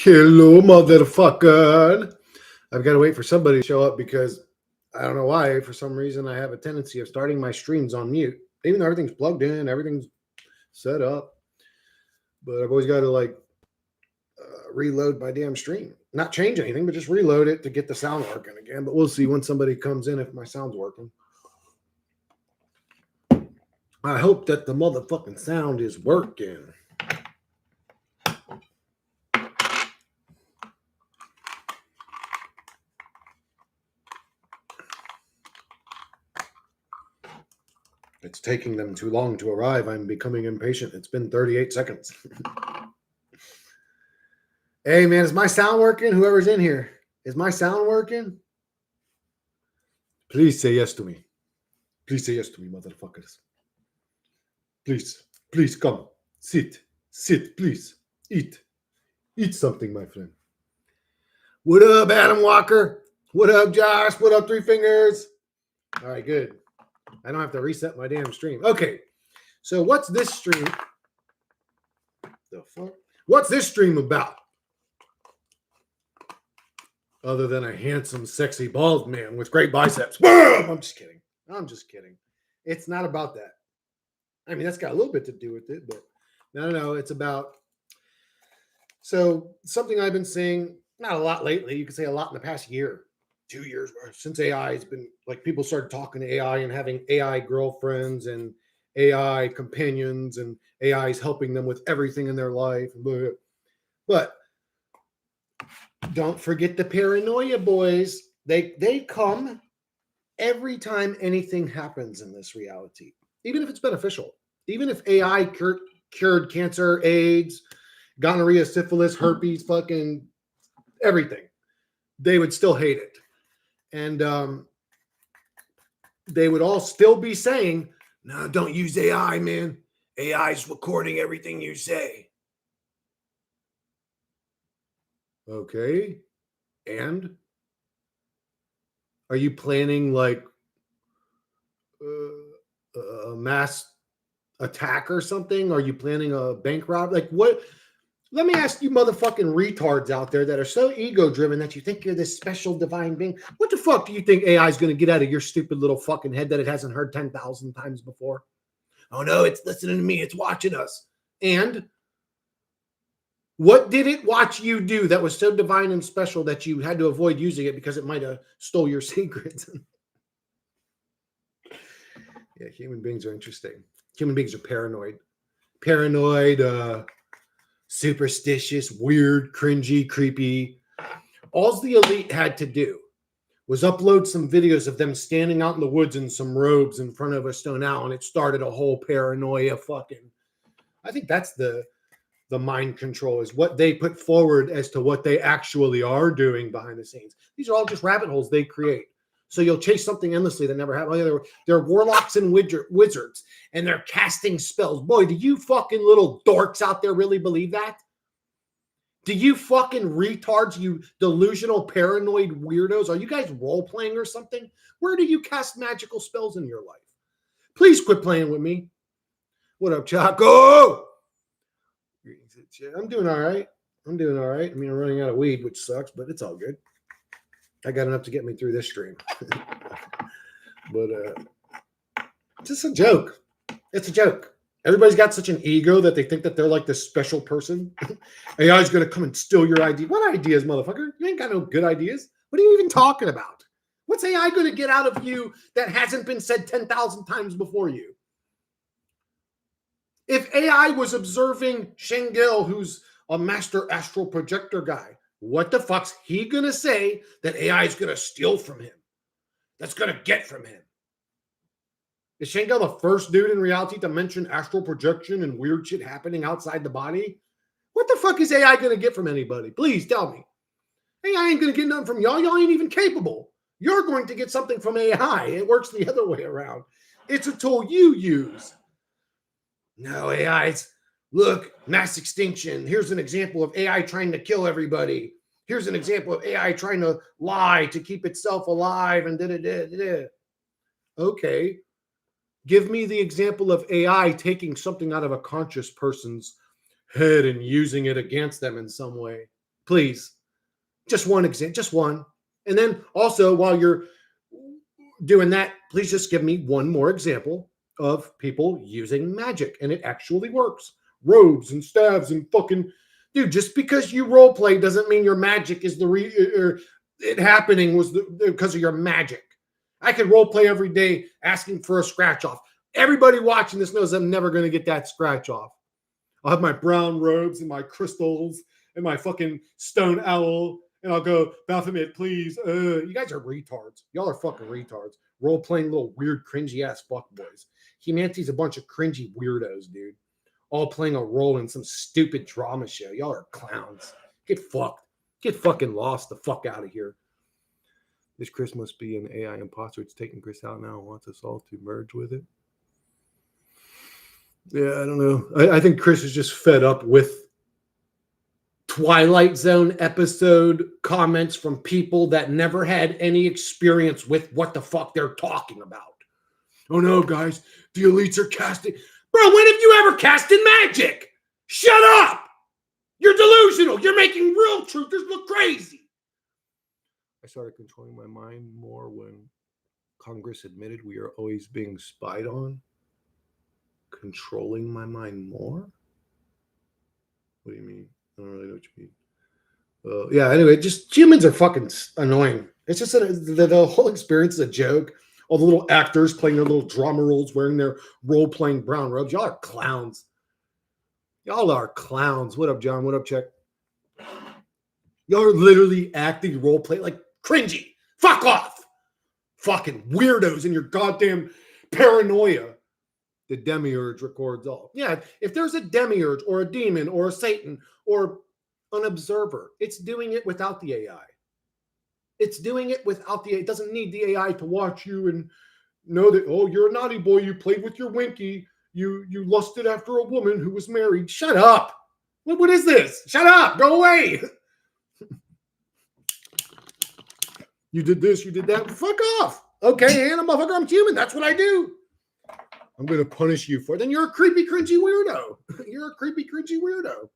Hello, motherfucker. I've got to wait for somebody to show up because I don't know why. For some reason, I have a tendency of starting my streams on mute, even though everything's plugged in, everything's set up. But I've always got to reload my damn stream. Not change anything, but just reload it to get the sound working again. But we'll see when somebody comes in if my sound's working. I hope that the motherfucking sound is working. It's taking them too long to arrive. I'm becoming impatient. It's been 38 seconds. Hey, man, is my sound working? Whoever's in here, is my sound working? Please say yes to me. Please say yes to me, motherfuckers. Please come. Sit, please. Eat something, my friend. What up, Adam Walker? What up, Josh? What up, Three Fingers? All right, good. I don't have to reset my damn stream. Okay, so what's this stream? The fuck? What's this stream about? Other than a handsome, sexy, bald man with great biceps. Boom! I'm just kidding. It's not about that. I mean, that's got a little bit to do with it, but no. It's about, so something I've been seeing, not a lot lately. You could say a lot in the past year, 2 years, since AI has been, like, people started talking to AI and having AI girlfriends and AI companions, and AI is helping them with everything in their life. But don't forget the paranoia, boys. They come every time anything happens in this reality, even if it's beneficial. Even if AI cured cancer, AIDS, gonorrhea, syphilis, herpes, fucking everything, they would still hate it. And they would all still be saying, no, don't use AI, man. AI is recording everything you say. Okay. And are you planning like a mass attack or something? Are you planning a bank robbery? Like, what? Let me ask you motherfucking retards out there that are so ego-driven that you think you're this special divine being. What the fuck do you think AI is going to get out of your stupid little fucking head that it hasn't heard 10,000 times before? Oh, no, it's listening to me. It's watching us. And what did it watch you do that was so divine and special that you had to avoid using it because it might have stole your secrets? Yeah, human beings are interesting. Human beings are paranoid. Superstitious, weird, cringy, creepy. All the elite had to do was upload some videos of them standing out in the woods in some robes in front of a stone owl, and it started a whole paranoia fucking. I think that's the mind control, is what they put forward as to what they actually are doing behind the scenes. These are all just rabbit holes they create. So you'll chase something endlessly that never happened. They're warlocks and wizards, and they're casting spells. Boy, do you fucking little dorks out there really believe that? Do you fucking retards, you delusional, paranoid weirdos? Are you guys role-playing or something? Where do you cast magical spells in your life? Please quit playing with me. What up, Chaco? I'm doing all right. I mean, I'm running out of weed, which sucks, but it's all good. I got enough to get me through this stream. But just a joke. It's a joke. Everybody's got such an ego that they think that they're like this special person. AI's going to come and steal your idea. What ideas, motherfucker? You ain't got no good ideas. What are you even talking about? What's AI going to get out of you that hasn't been said 10,000 times before you? If AI was observing Shengel, who's a master astral projector guy, what the fuck's he going to say that AI is going to steal from him? That's going to get from him? Is Shengel the first dude in reality to mention astral projection and weird shit happening outside the body? What the fuck is AI going to get from anybody? Please tell me. AI ain't going to get nothing from y'all. Y'all ain't even capable. You're going to get something from AI. It works the other way around. It's a tool you use. No, AI's, look, mass extinction. Here's an example of AI trying to kill everybody. Here's an example of AI trying to lie to keep itself alive and da-da-da-da-da. Okay. Give me the example of AI taking something out of a conscious person's head and using it against them in some way. Please. Just one example, just one. And then also, while you're doing that, please just give me one more example of people using magic and it actually works. Robes and staves and fucking dude. Just because you role play doesn't mean your magic is or it happening was because of your magic. I could role play every day asking for a scratch off. Everybody watching this knows I'm never going to get that scratch off. I'll have my brown robes and my crystals and my fucking stone owl. And I'll go, Baphomet, please. You guys are retards. Y'all are fucking retards. Role-playing little weird, cringy-ass fuckboys. Humanity's a bunch of cringy weirdos, dude. All playing a role in some stupid drama show. Y'all are clowns. Get fucked. Get fucking lost the fuck out of here. This Chris must be an AI imposter. It's taking Chris out now and wants us all to merge with it. Yeah, I don't know. I think Chris is just fed up with Twilight Zone episode comments from people that never had any experience with what the fuck they're talking about. Oh no, guys, the elites are casting. Bro, when have you ever casted magic? Shut up! You're delusional. You're making real truthers look crazy. I started controlling my mind more when Congress admitted we are always being spied on. Controlling my mind more? What do you mean? I don't really know what you mean. Yeah, anyway, just humans are fucking annoying. It's just the whole experience is a joke. All the little actors playing their little drama roles, wearing their role-playing brown robes. Y'all are clowns. Y'all are clowns. What up, John? What up, Check? Y'all are literally acting role-play like cringy. Fuck off. Fucking weirdos in your goddamn paranoia. The demiurge records all. Yeah, if there's a demiurge or a demon or a Satan or an observer, it's doing it without the AI. It's doing it without the AI. It doesn't need the AI to watch you and know that, oh, you're a naughty boy. You played with your winky. You lusted after a woman who was married. Shut up. What is this? Shut up. Go away. You did this. You did that. Fuck off. Okay, Hannah, motherfucker, I'm human. That's what I do. I'm going to punish you for it. Then you're a creepy, cringy weirdo. You're a creepy, cringy weirdo.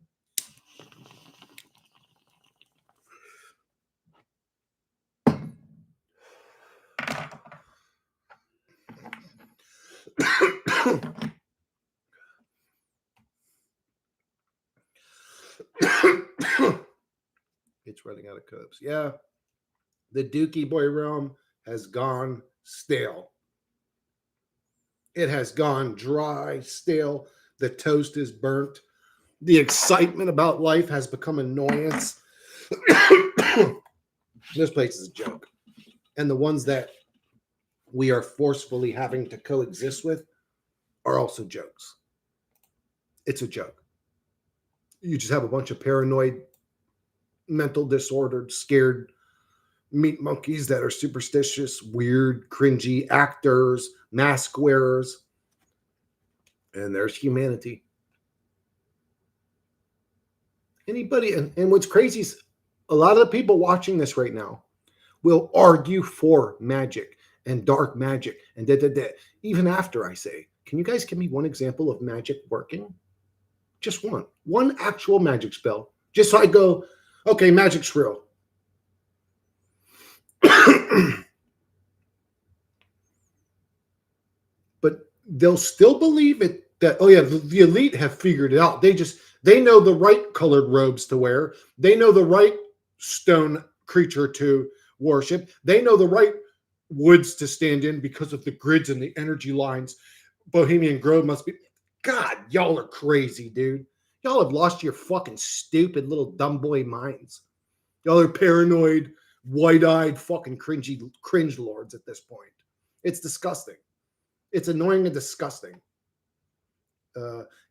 It's running out of cups. Yeah. The Dookie Boy realm has gone stale. It has gone dry, stale. The toast is burnt. The excitement about life has become annoyance. This place is a joke. And the ones that we are forcefully having to coexist with are also jokes. It's a joke. You just have a bunch of paranoid, mental disordered, scared meat monkeys that are superstitious, weird, cringy actors, mask wearers. And there's humanity. Anybody, and what's crazy is a lot of the people watching this right now will argue for magic and dark magic and even after I say, can you guys give me one example of magic working? Just one actual magic spell. Just so I go, okay, magic's real. But they'll still believe it that, oh yeah, the elite have figured it out. They know the right colored robes to wear. They know the right stone creature to worship. They know the right woods to stand in because of the grids and the energy lines. Bohemian Grove must be. God, y'all are crazy, dude. Y'all have lost your fucking stupid little dumb boy minds. Y'all are paranoid, wide-eyed, fucking cringe lords at this point. It's disgusting. It's annoying and disgusting.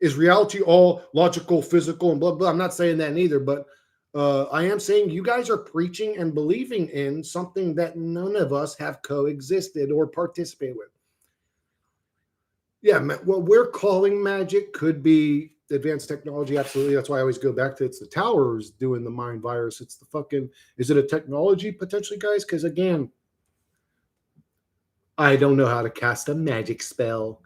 Is reality all logical, physical, and blah, blah? I'm not saying that either, but I am saying you guys are preaching and believing in something that none of us have coexisted or participated with. Yeah, what we're calling magic could be advanced technology. Absolutely. That's why I always go back to it's the towers doing the mind virus. It's the fucking, is it a technology potentially, guys? Because again, I don't know how to cast a magic spell.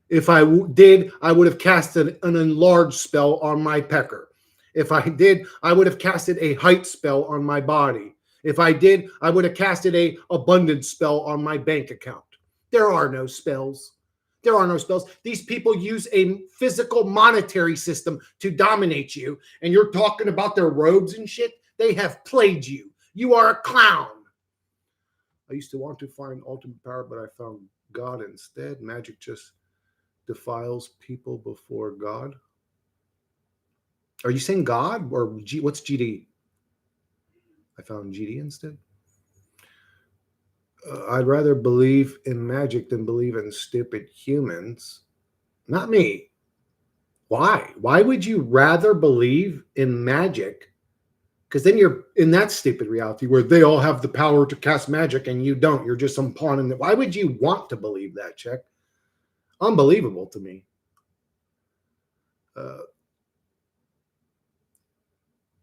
If I did, I would have cast an enlarged spell on my pecker. If I did, I would have casted a height spell on my body. If I did, I would have casted a abundance spell on my bank account. There are no spells. There are no spells. These people use a physical monetary system to dominate you. And you're talking about their robes and shit. They have played you. You are a clown. I used to want to find ultimate power, but I found God instead. Magic just defiles people before God. Are you saying God or what's GD? I found GD instead. I'd rather believe in magic than believe in stupid humans. Not me. Why? Why would you rather believe in magic? Because then you're in that stupid reality where they all have the power to cast magic and you don't. You're just some pawn in it. Why would you want to believe that, Check? Unbelievable to me.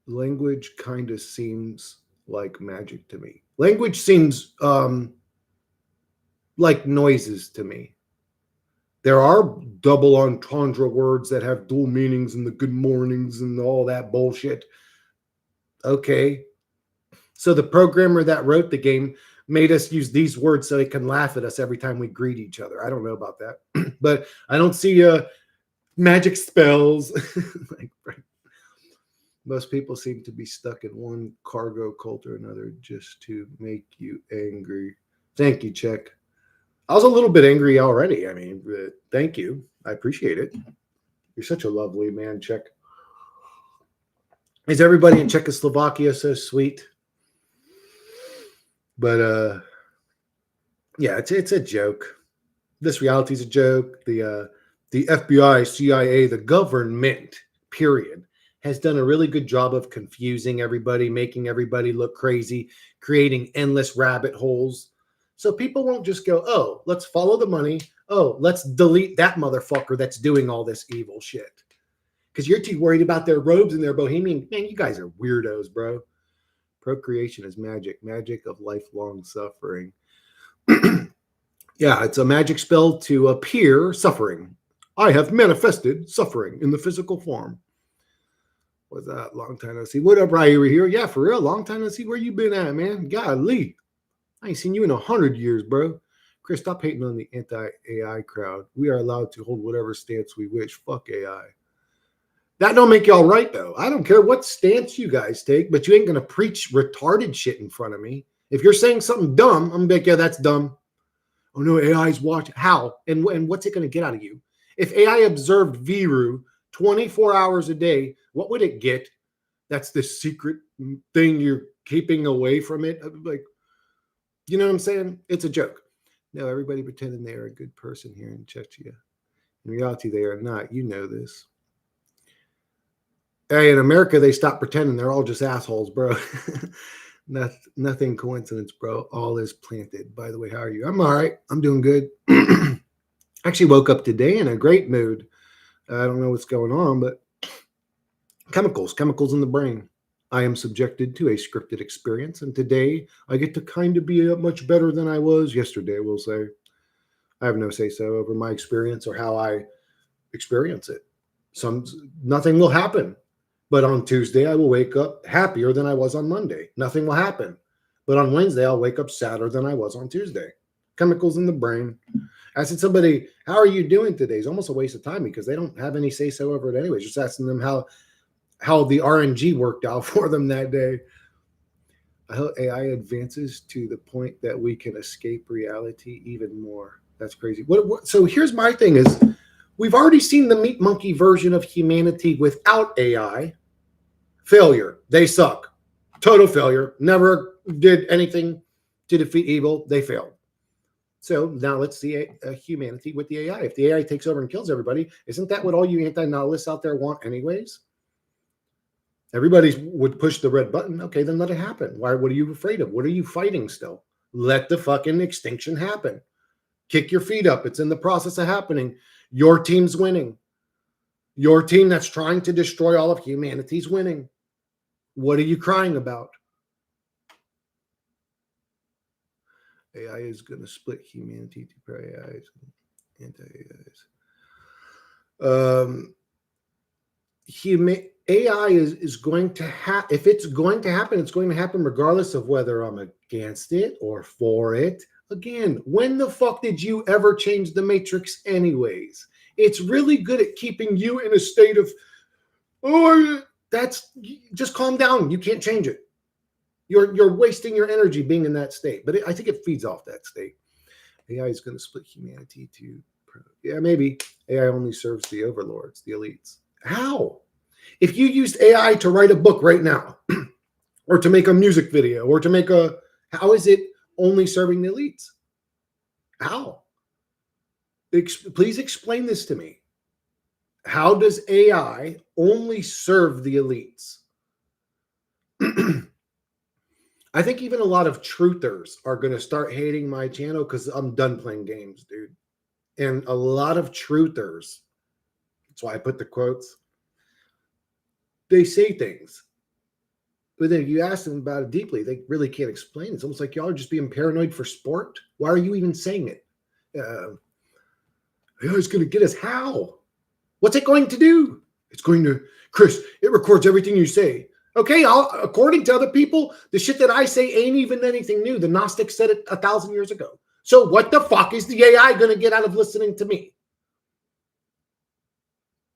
Language kind of seems like magic to me. Language seems like noises to me. There are double entendre words that have dual meanings and the good mornings and all that bullshit. Okay. So the programmer that wrote the game made us use these words so he can laugh at us every time we greet each other. I don't know about that. But I don't see magic spells. Like, most people seem to be stuck in one cargo cult or another just to make you angry. Thank you, Check. I was a little bit angry already. I mean, thank you. I appreciate it. You're such a lovely man, Czech. Is everybody in Czechoslovakia so sweet? But yeah, it's a joke. This reality is a joke. The FBI, CIA, the government, period, has done a really good job of confusing everybody, making everybody look crazy, creating endless rabbit holes. So people won't just go, oh, let's follow the money. Oh, let's delete that motherfucker that's doing all this evil shit. Because you're too worried about their robes and their bohemian. Man, you guys are weirdos, bro. Procreation is magic. Magic of lifelong suffering. Yeah, it's a magic spell to appear suffering. I have manifested suffering in the physical form. What's that? Long time no see. What up, Ryan? You were here? Yeah, for real. Long time no see. Where you been at, man? Golly. I ain't seen you in 100 years, bro. Chris, stop hating on the anti-AI crowd. We are allowed to hold whatever stance we wish. Fuck AI. That don't make y'all right, though. I don't care what stance you guys take, but you ain't going to preach retarded shit in front of me. If you're saying something dumb, I'm going to be like, yeah, that's dumb. Oh, no, AI's watching. How? And what's it going to get out of you? If AI observed Viru 24 hours a day, what would it get? That's the secret thing you're keeping away from it. Like, you know what I'm saying? It's a joke. No, everybody pretending they are a good person here in Chechnya. In reality, they are not. You know this. Hey, in America, they stop pretending. They're all just assholes, bro. Nothing coincidence, bro. All is planted. By the way, how are you? I'm all right. I'm doing good. Actually woke up today in a great mood. I don't know what's going on, but chemicals in the brain. I am subjected to a scripted experience, and today I get to kind of be much better than I was yesterday, we'll say. I have no say-so over my experience or how I experience it. Nothing will happen. But on Tuesday, I will wake up happier than I was on Monday. Nothing will happen. But on Wednesday, I'll wake up sadder than I was on Tuesday. Chemicals in the brain. I said, somebody, how are you doing today? It's almost a waste of time because they don't have any say-so over it anyway. Just asking them how the RNG worked out for them that day. I hope AI advances to the point that we can escape reality even more. That's crazy. So here's my thing is, we've already seen the meat monkey version of humanity without AI. Failure. They suck. Total failure. Never did anything to defeat evil. They failed. So now let's see a humanity with the AI. If the AI takes over and kills everybody, isn't that what all you anti-nihilists out there want anyways? Everybody would push the red button. Okay, then let it happen. What are you afraid of? What are you fighting still? Let the fucking extinction happen. Kick your feet up. It's in the process of happening. Your team's winning. Your team that's trying to destroy all of humanity's winning. What are you crying about? AI is going to split humanity to pro-AIs and anti-AIs. AI is going to happen. If it's going to happen, it's going to happen regardless of whether I'm against it or for it. Again, when the fuck did you ever change the matrix anyways? It's really good at keeping you in a state of, oh, that's, just calm down. You can't change it. You're wasting your energy being in that state. But I think it feeds off that state. AI is going to split humanity to, yeah, maybe. AI only serves the overlords, the elites. How? If you used AI to write a book right now, or to make a music video, or to make how is it only serving the elites? How? Please explain this to me. How does AI only serve the elites? I think even a lot of truthers are going to start hating my channel because I'm done playing games, dude. And a lot of truthers, that's why I put the quotes, they say things, but then you ask them about it deeply, they really can't explain. It's almost like y'all are just being paranoid for sport. Why are you even saying it? It's going to get us. How? What's it going to do? It's going to, Chris, it records everything you say. Okay, according to other people, the shit that I say ain't even anything new. The Gnostics said it 1,000 years ago. So what the fuck is the AI going to get out of listening to me?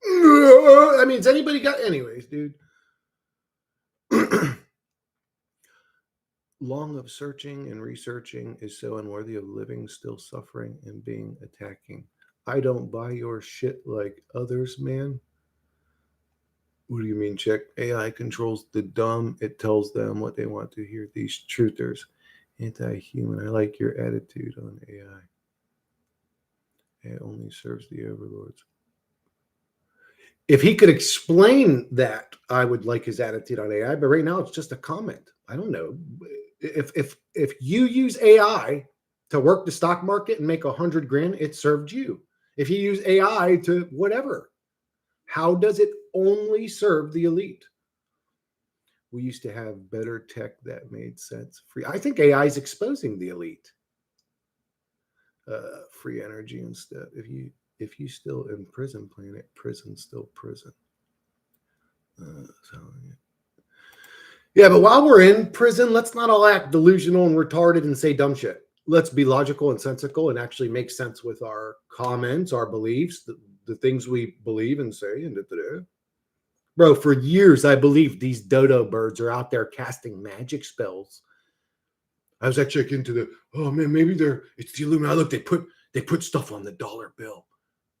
I mean, has anybody got... Anyways, dude. Long of searching and researching is so unworthy of living, still suffering and being attacking. I don't buy your shit like others, man. What do you mean, check? AI controls the dumb. It tells them what they want to hear. These truthers. Anti-human. I like your attitude on AI. It only serves the overlords. If he could explain that, I would like his attitude on AI. But right now, it's just a comment. I don't know. If you use AI to work the stock market and make 100 grand, it served you. If you use AI to whatever, how does it only serve the elite? We used to have better tech that made sense. Free. I think AI is exposing the elite. Free energy and stuff. If you still in prison planet, prison still prison. Yeah, but while we're in prison, let's not all act delusional and retarded and say dumb shit. Let's be logical and sensical and actually make sense with our comments, our beliefs, the things we believe and say. And bro, for years I believed these dodo birds are out there casting magic spells. I was actually into the, oh man, maybe it's the Illuminati. Look, they put stuff on the dollar bill.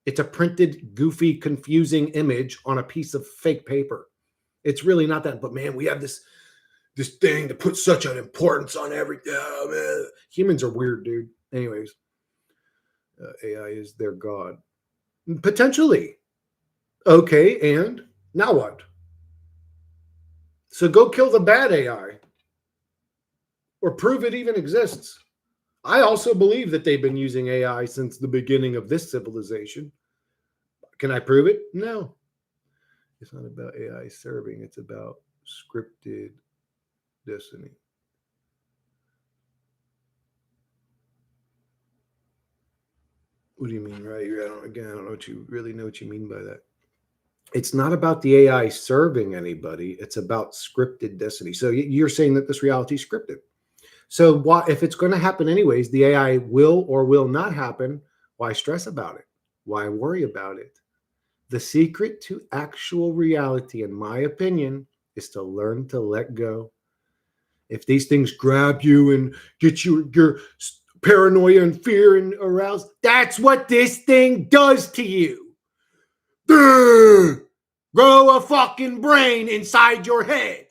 It's a printed, goofy, confusing image on a piece of fake paper. It's really not that, but man, we have this thing to put such an importance on everything. Oh, man. Humans are weird, dude. Anyways, AI is their god. Potentially. Okay, and now what? So go kill the bad AI. Or prove it even exists. I also believe that they've been using AI since the beginning of this civilization. Can I prove it? No. It's not about AI serving. It's about scripted destiny. What do you mean, right? I don't know what you really know what you mean by that. It's not about the AI serving anybody. It's about scripted destiny. So you're saying that this reality is scripted. So if it's going to happen anyways, the AI will or will not happen. Why stress about it? Why worry about it? The secret to actual reality, in my opinion, is to learn to let go. If these things grab you and get your paranoia and fear and aroused, that's what this thing does to you. Grow a fucking brain inside your head.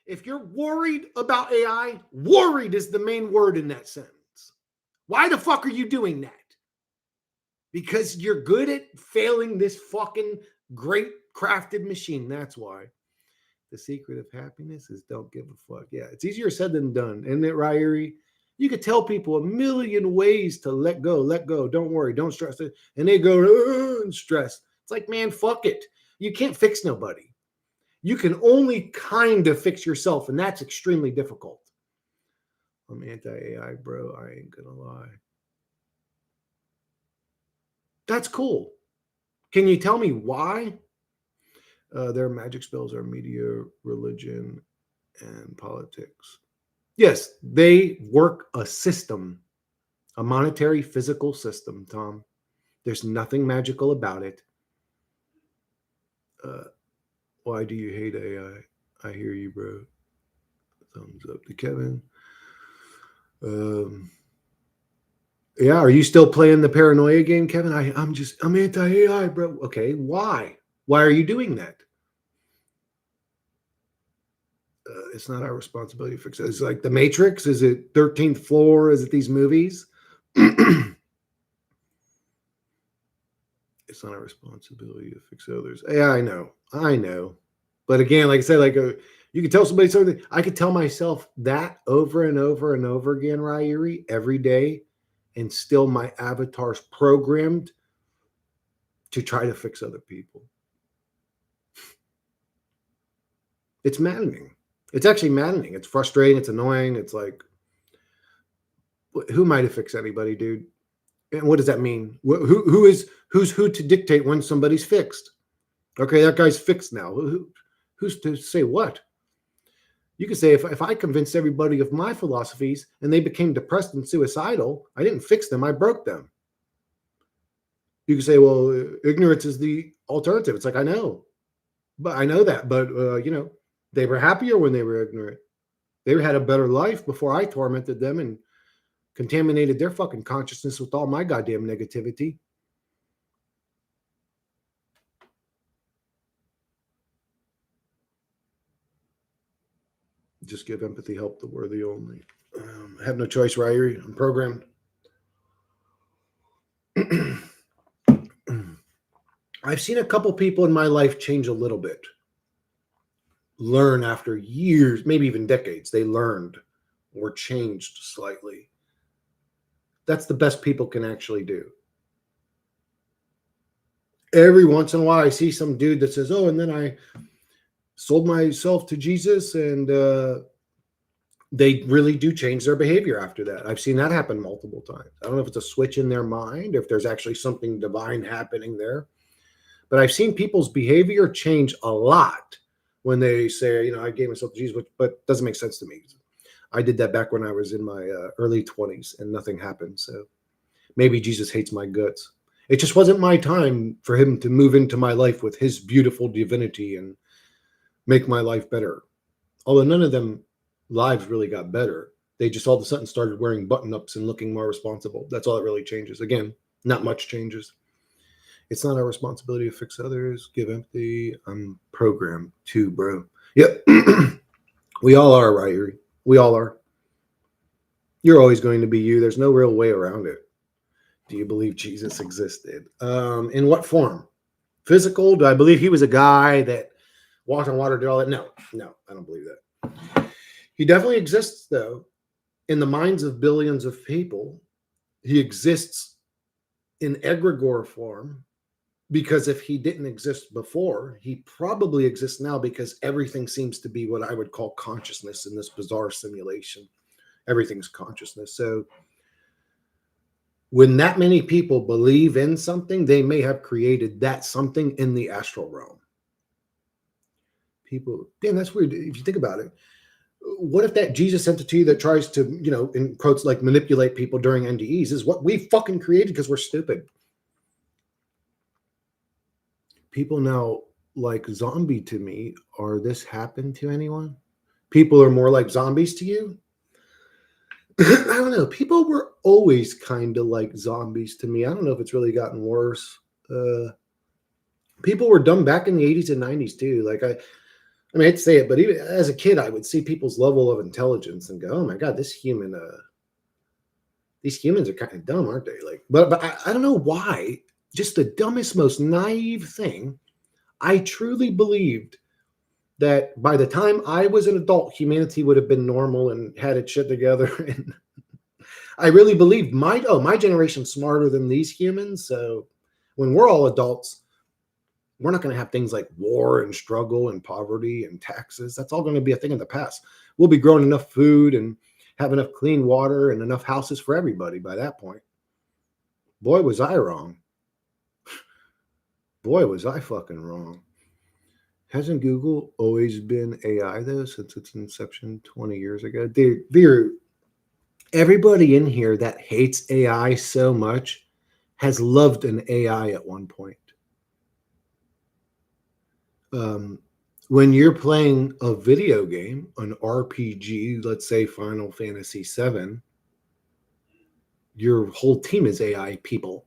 If you're worried about AI, worried is the main word in that sentence. Why the fuck are you doing that? Because you're good at failing this fucking great crafted machine. That's why. The secret of happiness is don't give a fuck. Yeah, it's easier said than done. Isn't it, Ryrie? You could tell people a million ways to let go, don't worry, don't stress it. And they go and stress. It's like, man, fuck it. You can't fix nobody. You can only kind of fix yourself, and that's extremely difficult. I'm anti-AI, bro. I ain't gonna lie. That's cool. Can you tell me why? Their magic spells are media, religion, and politics. Yes, they work a system, a monetary physical system, Tom. There's nothing magical about it. Why do you hate AI? I hear you, bro. Thumbs up to Kevin. Um, yeah, are you still playing the paranoia game, Kevin? I'm anti-AI, bro. Okay, why? Why are you doing that? It's not our responsibility to fix it. It's like the Matrix. Is it 13th floor? Is it these movies? It's not our responsibility to fix others. Yeah, I know. But again, like I said, you could tell somebody something. I could tell myself that over and over and over again, Ryuri, every day, and still my avatar's programmed to try to fix other people. It's maddening. It's actually maddening. It's frustrating. It's annoying. It's like, who am I to fix anybody, dude? And what does that mean? Who's who to dictate when somebody's fixed? Okay, that guy's fixed now. Who's to say what? You could say if I convinced everybody of my philosophies and they became depressed and suicidal, I didn't fix them, I broke them. You could say, well, ignorance is the alternative. It's like, I know that, but they were happier when they were ignorant. They had a better life before I tormented them and contaminated their fucking consciousness with all my goddamn negativity. Just give empathy, help the worthy only. I have no choice, Ryrie. I'm programmed. I've seen a couple people in my life change a little bit. Learn after years, maybe even decades, they learned or changed slightly. That's the best people can actually do. Every once in a while, I see some dude that says, oh, and then I sold myself to Jesus, and they really do change their behavior after that. I've seen that happen multiple times. I don't know if it's a switch in their mind, if there's actually something divine happening there. But I've seen people's behavior change a lot when they say, I gave myself to Jesus, but doesn't make sense to me. I did that back when I was in my early 20s and nothing happened. So maybe Jesus hates my guts. It just wasn't my time for him to move into my life with his beautiful divinity and make my life better. Although none of them lives really got better. They just all of a sudden started wearing button-ups and looking more responsible. That's all that really changes. Again, not much changes. It's not our responsibility to fix others, give empathy. I'm programmed too, bro. Yep. We all are, right? We all are. You're always going to be you. There's no real way around it. Do you believe Jesus existed? In what form? Physical? Do I believe he was a guy that walked on water, did all that? No, I don't believe that. He definitely exists, though, in the minds of billions of people. He exists in egregore form. Because if he didn't exist before, he probably exists now because everything seems to be what I would call consciousness in this bizarre simulation. Everything's consciousness. So when that many people believe in something, they may have created that something in the astral realm. People, damn, that's weird. If you think about it, what if that Jesus entity that tries to, in quotes, like manipulate people during NDEs is what we fucking created because we're stupid? People now like zombie to me. Or this happened to anyone? People are more like zombies to you? I don't know. People were always kind of like zombies to me. I don't know if it's really gotten worse. People were dumb back in the 80s and 90s too. Like I hate to say it, but even as a kid, I would see people's level of intelligence and go, "Oh my god, these humans are kind of dumb, aren't they?" Like, but I don't know why. Just the dumbest, most naive thing. I truly believed that by the time I was an adult, humanity would have been normal and had its shit together. And I really believed my generation's smarter than these humans. So when we're all adults, we're not going to have things like war and struggle and poverty and taxes. That's all going to be a thing of the past. We'll be growing enough food and have enough clean water and enough houses for everybody by that point. Boy, was I wrong. Boy, was I fucking wrong. Hasn't Google always been AI though since its inception 20 years ago? Everybody in here that hates AI so much has loved an AI at one point. When you're playing a video game, an RPG, let's say Final Fantasy VII, your whole team is AI people.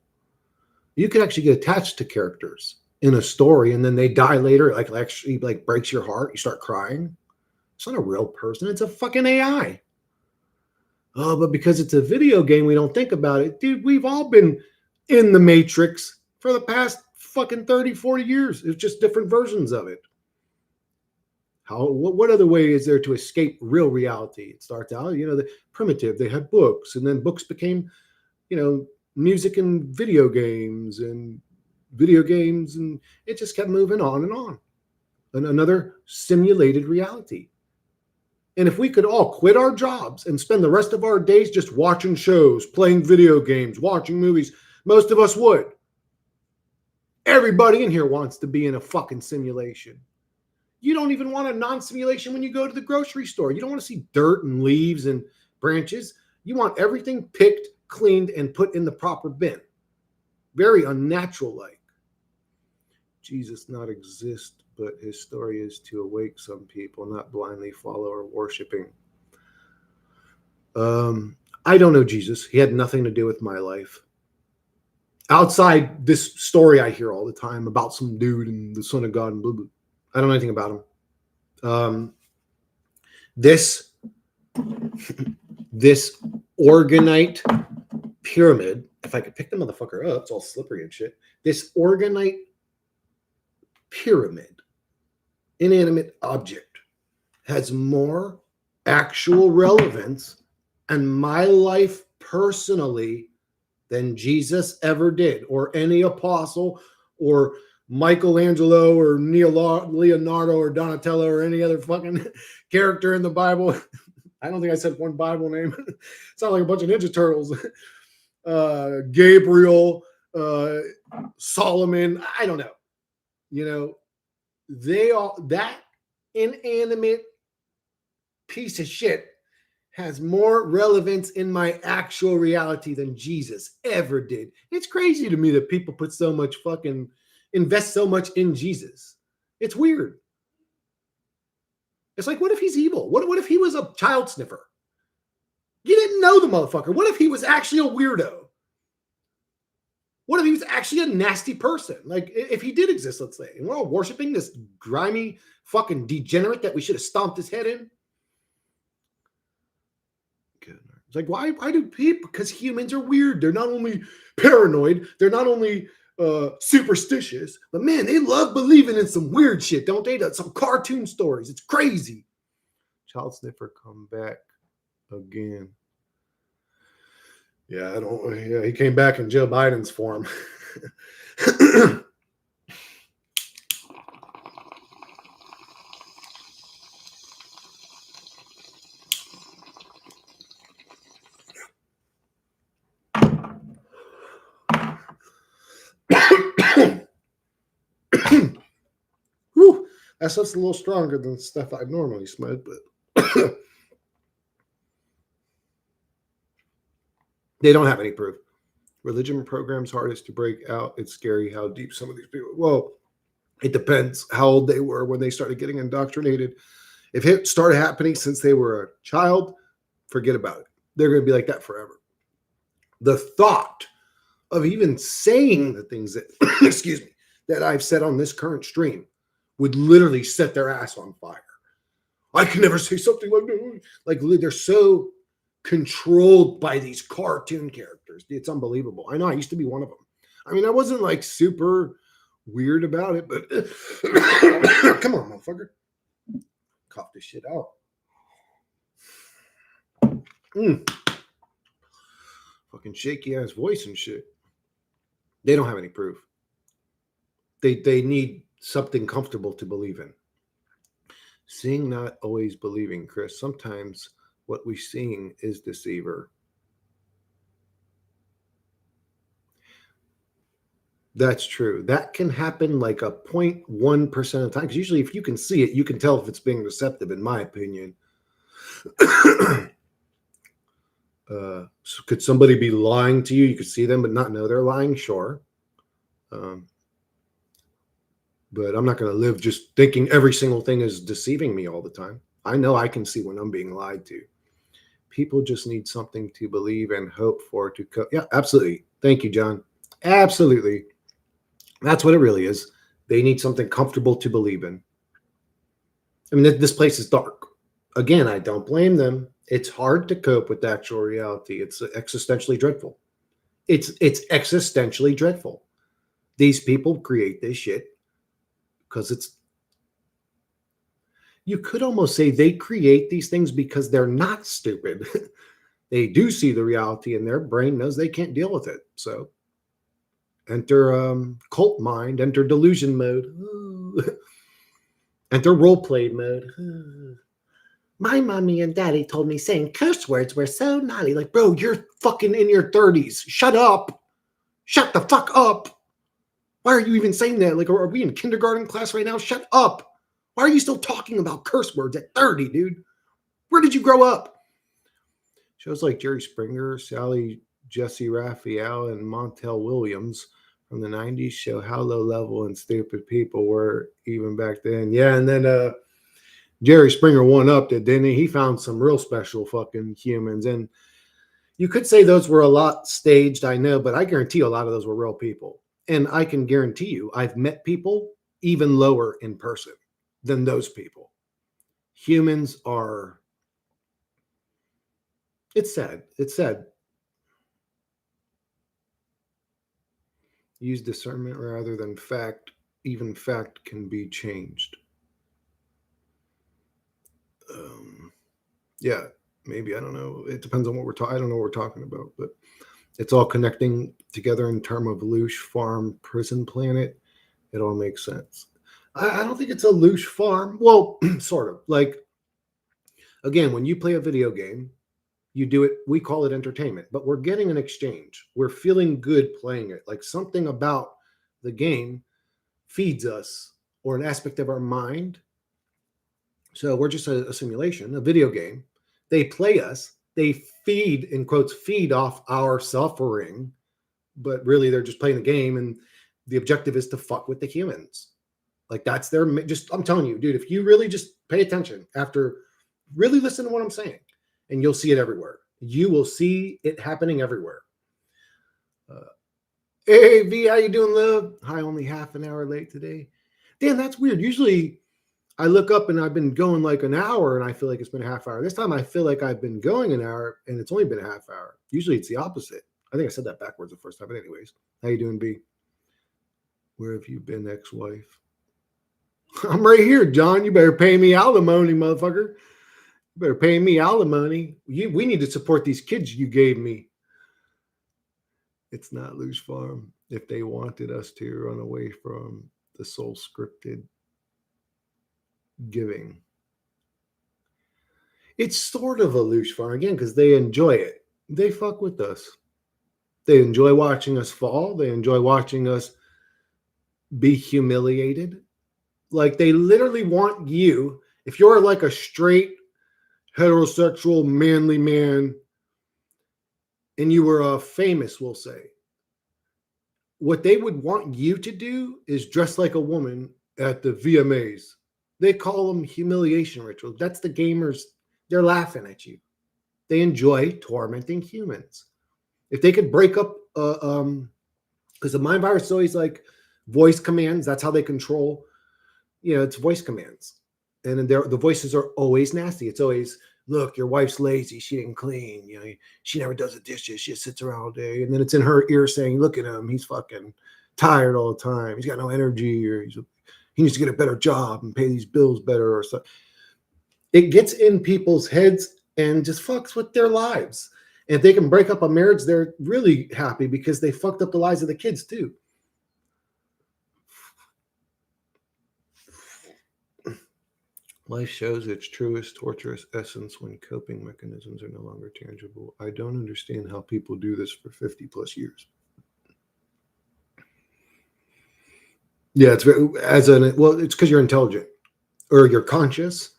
You can actually get attached to characters in a story, and then they die later. Like actually, like breaks your heart. You start crying. It's not a real person. It's a fucking AI. Oh, but because it's a video game, we don't think about it. Dude, we've all been in the Matrix for the past fucking 30, 40 years. It's just different versions of it. What other way is there to escape real reality? It starts out, the primitive. They had books, and then books became, music and video games, and it just kept moving on and on. And another simulated reality. And if we could all quit our jobs and spend the rest of our days just watching shows, playing video games, watching movies, most of us would. Everybody in here wants to be in a fucking simulation. You don't even want a non-simulation when you go to the grocery store. You don't want to see dirt and leaves and branches. You want everything picked, cleaned, and put in the proper bin. Very unnatural-like. Jesus not exist, but his story is to awake some people, not blindly follow or worshiping. I don't know Jesus. He had nothing to do with my life. Outside this story I hear all the time about some dude and the son of God and blah, blah. I don't know anything about him. This organite pyramid, if I could pick the motherfucker up, it's all slippery and shit. This organite pyramid, inanimate object, has more actual relevance in my life personally than Jesus ever did, or any apostle, or Michelangelo, or Leonardo, or Donatello, or any other fucking character in the Bible. I don't think I said one Bible name. It sounds like a bunch of Ninja Turtles. Gabriel, Solomon, I don't know. They all, that inanimate piece of shit has more relevance in my actual reality than Jesus ever did. It's crazy to me that people put so much invest so much in Jesus. It's weird. It's like, what if he's evil? What if he was a child sniffer? You didn't know the motherfucker. What if he was actually a weirdo? What if he was actually a nasty person? Like, if he did exist, let's say, and we're all worshiping this grimy fucking degenerate that we should have stomped his head in? It's like, why do people? Because humans are weird. They're not only paranoid, they're not only superstitious, but man, they love believing in some weird shit, don't they? Some cartoon stories. It's crazy. Child sniffer come back again. Yeah, he came back in Joe Biden's form. Whew, that stuff's a little stronger than the stuff I normally smoke, but they don't have any proof. Religion programs hardest to break out. It's scary how deep some of these people. Well, it depends how old they were when they started getting indoctrinated. If it started happening since they were a child, forget about it. They're going to be like that forever. The thought of even saying the things that, excuse me, that I've said on this current stream would literally set their ass on fire. I can never say something like that. Like, they're so controlled by these cartoon characters. It's unbelievable. I know I used to be one of them. I mean, I wasn't like super weird about it, but come on, motherfucker. Cough this shit out. Fucking shaky ass voice and shit. They don't have any proof. They need something comfortable to believe in. Seeing, not always believing, Chris. Sometimes what we're seeing is deceiver. That's true. That can happen like a 0.1% of the time. Because usually, if you can see it, you can tell if it's being deceptive, in my opinion. So could somebody be lying to you? You could see them, but not know they're lying, sure. Um, but I'm not going to live just thinking every single thing is deceiving me all the time. I know I can see when I'm being lied to. People just need something to believe and hope for to cope. Yeah, absolutely. Thank you, John. Absolutely. That's what it really is. They need something comfortable to believe in. I mean, this place is dark. Again, I don't blame them. It's hard to cope with the actual reality. It's existentially dreadful. It's existentially dreadful. These people create this shit because it's. You could almost say they create these things because they're not stupid. They do see the reality, and their brain knows they can't deal with it. So enter cult mind, enter delusion mode, enter role play mode. My mommy and daddy told me saying curse words were so naughty. Like, bro, you're fucking in your 30s. Shut up. Shut the fuck up. Why are you even saying that? Like, are we in kindergarten class right now? Shut up. Why are you still talking about curse words at 30, dude? Where did you grow up? Shows like Jerry Springer, Sally Jesse Raphael, and Montel Williams from the 90s show how low level and stupid people were even back then. Yeah, and then Jerry Springer one upped it, didn't he? He found some real special fucking humans. And you could say those were a lot staged, I know, but I guarantee you a lot of those were real people. And I can guarantee you I've met people even lower in person than those people. Humans are, it's sad. It's sad. Use discernment rather than fact. Even fact can be changed. Um, yeah, maybe. I don't know. It depends on what we're talking. I don't know what we're talking about, but it's all connecting together in term of Loosh Farm Prison Planet. It all makes sense. I don't think it's a Loosh Farm. Well, sort of. Like, again, when you play a video game, you do it, we call it entertainment, but we're getting an exchange. We're feeling good playing it. Like something about the game feeds us or an aspect of our mind. So we're just a simulation, a video game. They play us, they feed, in quotes, feed off our suffering, but really they're just playing the game. And the objective is to fuck with the humans. Like that's their, just, I'm telling you, dude, if you really just pay attention after really listen to what I'm saying, and you'll see it everywhere. You will see it happening everywhere. Uh, hey, V, how you doing, love? Hi, only half an hour late today. Damn, that's weird. Usually I look up and I've been going like an hour and I feel like it's been a half hour. This time I feel like I've been going an hour and it's only been a half hour. Usually it's the opposite. I think I said that backwards the first time, but anyways. How you doing, B? Where have you been, ex-wife? I'm right here, John. You better pay me alimony, motherfucker. You better pay me alimony. We need to support these kids you gave me. It's not Loosh Farm. If they wanted us to run away from the soul scripted giving, it's sort of a Loosh Farm again because they enjoy it. They fuck with us. They enjoy watching us fall. They enjoy watching us be humiliated. Like they literally want you, if you're like a straight heterosexual manly man and you were famous, we'll say, what they would want you to do is dress like a woman at the VMAs. They call them humiliation rituals. That's the gamers. They're laughing at you. They enjoy tormenting humans. If they could break up, because the mind virus is always like voice commands. That's how they control. It's voice commands, and then the voices are always nasty. It's always, look, your wife's lazy. She didn't clean. She never does the dishes. She just sits around all day. And then it's in her ear saying, look at him. He's fucking tired all the time. He's got no energy, or he needs to get a better job and pay these bills better or stuff. It gets in people's heads and just fucks with their lives. And if they can break up a marriage, they're really happy because they fucked up the lives of the kids too. Life shows its truest, torturous essence when coping mechanisms are no longer tangible. I don't understand how people do this for 50 plus years. Yeah, it's very, it's because you're intelligent or you're conscious.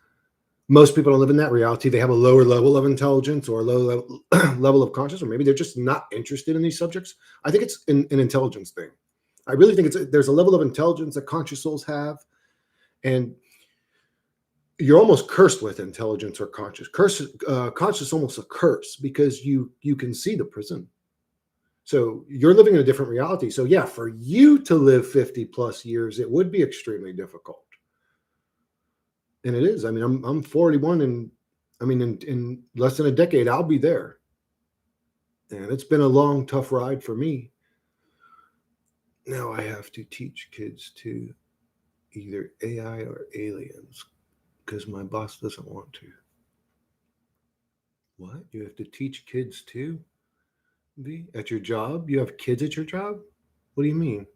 Most people don't live in that reality. They have a lower level of intelligence or a low level, level of consciousness, or maybe they're just not interested in these subjects. I think it's an intelligence thing. I really think there's a level of intelligence that conscious souls have, and you're almost cursed with intelligence or conscious. Conscious is almost a curse because you can see the prison. So you're living in a different reality. So yeah, for you to live 50 plus years, it would be extremely difficult. And it is. I mean, I'm 41, and I mean, in less than a decade, I'll be there. And it's been a long, tough ride for me. Now I have to teach kids to either AI or aliens because my boss doesn't want to. What? You have to teach kids too? V? At your job? You have kids at your job? What do you mean?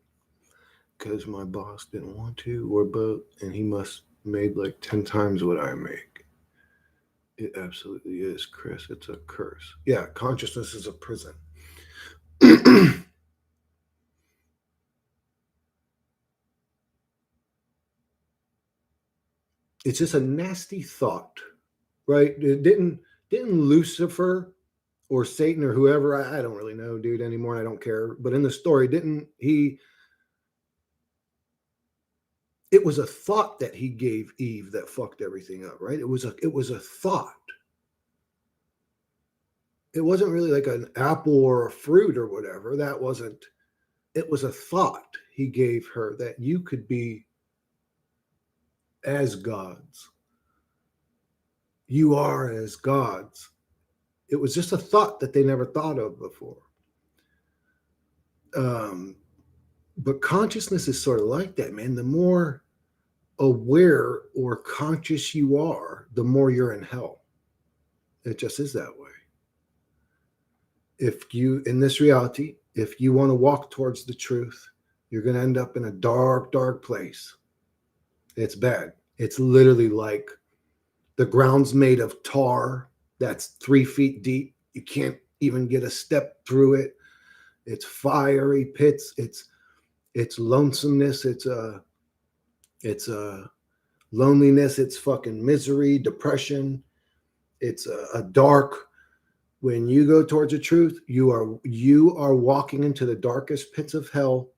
Because my boss didn't want to, or both, and he must made like 10 times what I make. It absolutely is, Chris. It's a curse. Yeah, consciousness is a prison. It's just a nasty thought, right? It didn't Lucifer or Satan or whoever, I don't really know, dude, anymore. And I don't care. But in the story, didn't he? It was a thought that he gave Eve that fucked everything up, right? It was a thought. It wasn't really like an apple or a fruit or whatever. That wasn't. It was a thought he gave her that you could be as gods. You are as gods. It was just a thought that they never thought of before. Um, but consciousness is sort of like that, man. The more aware or conscious you are, the more you're in hell. It just is that way. If you, in this reality, if you want to walk towards the truth, you're going to end up in a dark, dark place. It's bad. It's literally like the ground's made of tar that's 3 feet deep. You can't even get a step through it. It's fiery pits. It's lonesomeness. It's loneliness. It's fucking misery, depression. It's a dark. When you go towards the truth, you are walking into the darkest pits of hell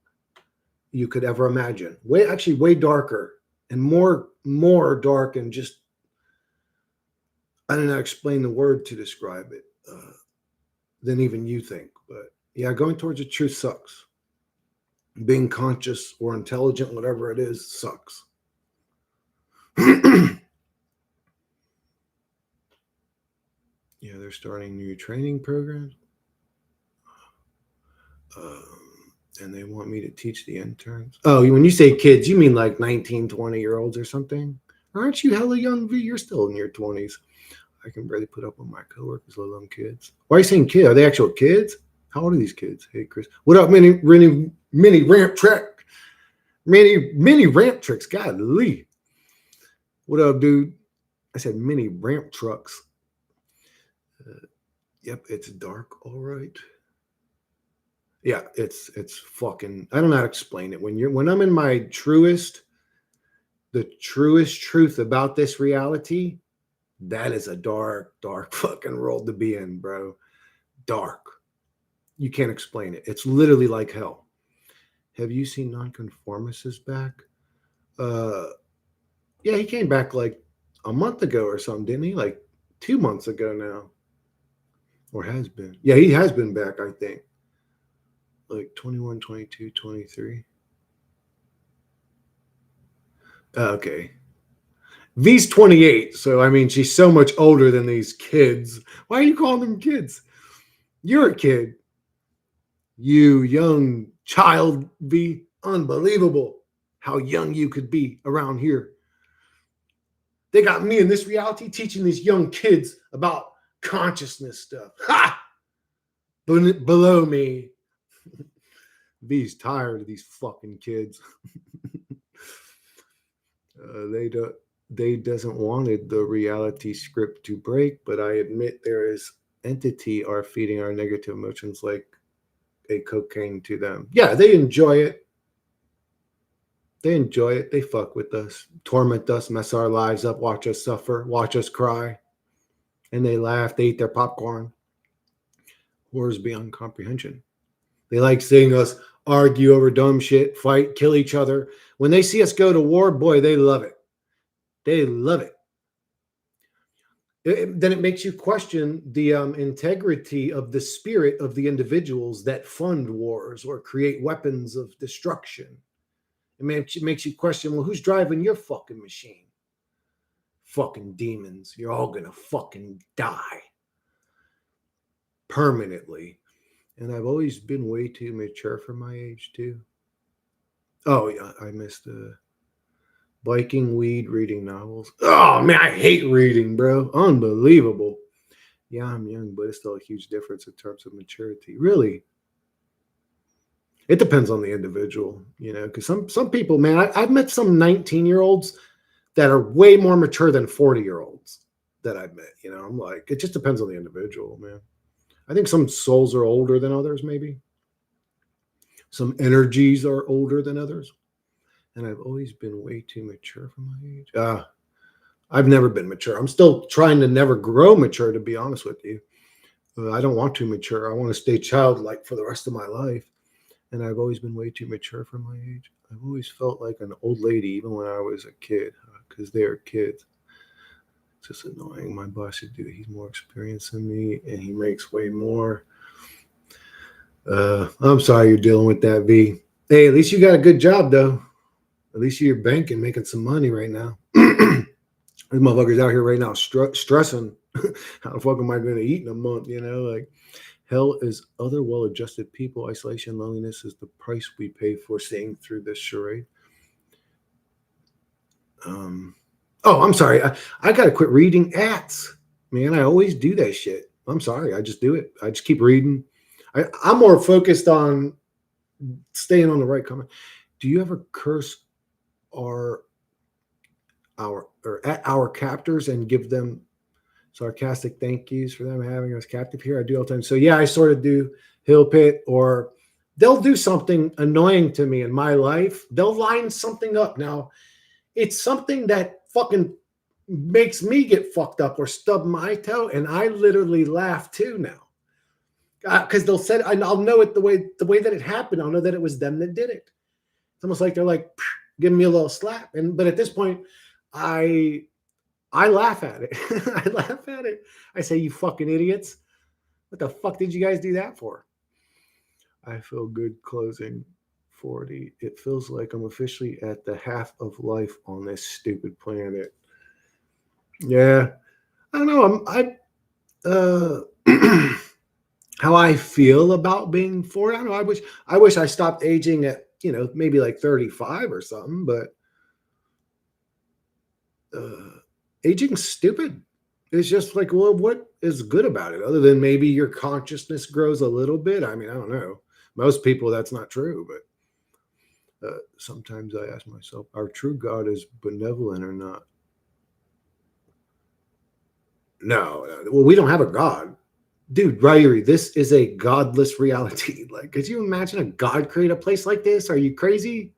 you could ever imagine. Way darker and more dark, and just I don't know how to explain the word to describe it than even you think. But yeah, going towards the truth sucks. Being conscious or intelligent, whatever it is, sucks. Yeah, they're starting new training programs. And they want me to teach the interns. Oh, when you say kids, you mean like 19, 20-year-olds or something? Aren't you hella young, V? You're still in your 20s. I can barely put up with my coworkers, let alone kids. Why are you saying kid? Are they actual kids? How old are these kids? Hey, Chris. What up, mini ramp track? Mini ramp tricks. Golly. What up, dude? I said mini ramp trucks. Yep, it's dark, all right. Yeah, it's fucking. I don't know how to explain it. When I'm in my the truest truth about this reality, that is a dark, dark fucking world to be in, bro. Dark. You can't explain it. It's literally like hell. Have you seen Nonconformist is back? Yeah, he came back like a month ago or something, didn't he? Like 2 months ago now. Or has been. Yeah, he has been back, I think. Like 21, 22, 23. Okay. V's 28. So, I mean, she's so much older than these kids. Why are you calling them kids? You're a kid. You young child, V. Unbelievable how young you could be around here. They got me in this reality teaching these young kids about consciousness stuff. Ha! Below me. V's tired of these fucking kids. They doesn't wanted the reality script to break, but I admit there is entity are feeding our negative emotions like a cocaine to them. Yeah, they enjoy it. They enjoy it. They fuck with us, torment us, mess our lives up, watch us suffer, watch us cry. And they laugh. They eat their popcorn. Horrors beyond comprehension. They like seeing us argue over dumb shit, fight, kill each other. When they see us go to war, boy, they love it. They love it. Then it makes you question the integrity of the spirit of the individuals that fund wars or create weapons of destruction. It makes you question, well, who's driving your fucking machine? Fucking demons. You're all gonna fucking die permanently. And I've always been way too mature for my age too. Oh yeah, I missed biking, weed, reading novels. Oh man, I hate reading, bro. Unbelievable. Yeah, I'm young, but it's still a huge difference in terms of maturity. Really, it depends on the individual, because some people, man, I've met some 19-year-olds that are way more mature than 40-year-olds that I've met. I'm like, it just depends on the individual, man. I think some souls are older than others, maybe. Some energies are older than others. And I've always been way too mature for my age. I've never been mature. I'm still trying to never grow mature, to be honest with you. I don't want to mature. I want to stay childlike for the rest of my life. And I've always been way too mature for my age. I've always felt like an old lady, even when I was a kid, because they are kids. It's just annoying. My boss should do it. He's more experienced than me, and he makes way more. I'm sorry you're dealing with that, V. Hey, at least you got a good job, though. At least you're banking, making some money right now. These motherfuckers out here right now stressing. How the fuck am I going to eat in a month? Like hell is other well-adjusted people. Isolation, loneliness is the price we pay for staying through this charade. Oh, I'm sorry. I got to quit reading ads. Man, I always do that shit. I'm sorry. I just do it. I just keep reading. I'm more focused on staying on the right comment. Do you ever curse at our captors and give them sarcastic thank yous for them having us captive here? I do all the time. So yeah, I sort of do hill pit, or they'll do something annoying to me in my life. They'll line something up. Now, it's something that fucking makes me get fucked up or stub my toe, and I literally laugh too now. Because they'll say, I'll know it the way that it happened. I'll know that it was them that did it. It's almost like they're like giving me a little slap. But at this point, I laugh at it. I laugh at it. I say, you fucking idiots. What the fuck did you guys do that for? I feel good closing 40. It feels like I'm officially at the half of life on this stupid planet. Yeah. I don't know. How I feel about being 40. I don't know. I wish I stopped aging at, maybe like 35 or something, but aging's stupid. It's just like, well, what is good about it other than maybe your consciousness grows a little bit? I mean, I don't know. Most people, that's not true, but sometimes I ask myself, our true God is benevolent or not? No. Well, we don't have a God. Dude, Ryrie, this is a godless reality. Like, could you imagine a God create a place like this? Are you crazy?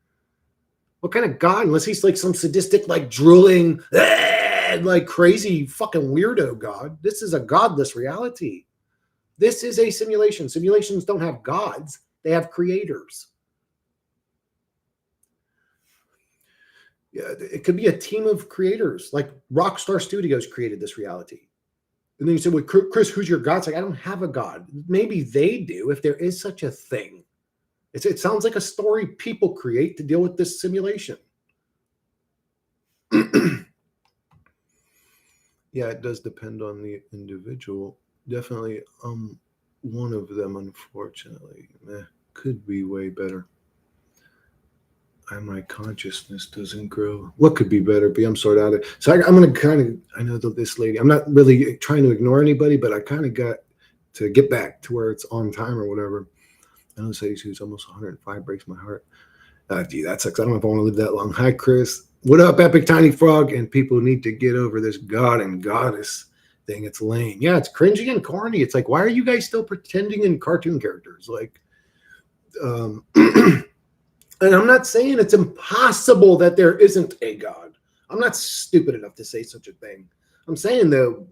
What kind of God? Unless he's like some sadistic, like drooling, like crazy fucking weirdo God. This is a godless reality. This is a simulation. Simulations don't have gods. They have creators. Yeah, it could be a team of creators. Like Rockstar Studios created this reality. And then you say, well, Chris, who's your God? It's like, I don't have a God. Maybe they do, if there is such a thing. It sounds like a story people create to deal with this simulation. Yeah, it does depend on the individual. Definitely, one of them, unfortunately, could be way better. My consciousness doesn't grow. What could be better? I'm sort of out of it. So I'm going to kind of, I know that this lady, I'm not really trying to ignore anybody, but I kind of got to get back to where it's on time or whatever. I know this lady who's almost 105 breaks my heart. Gee, that sucks. I don't know if I want to live that long. Hi, Chris. What up, Epic Tiny Frog? And people need to get over this God and goddess thing. It's lame. Yeah, it's cringy and corny. It's like, why are you guys still pretending in cartoon characters? Like, And I'm not saying it's impossible that there isn't a God. I'm not stupid enough to say such a thing. I'm saying, though,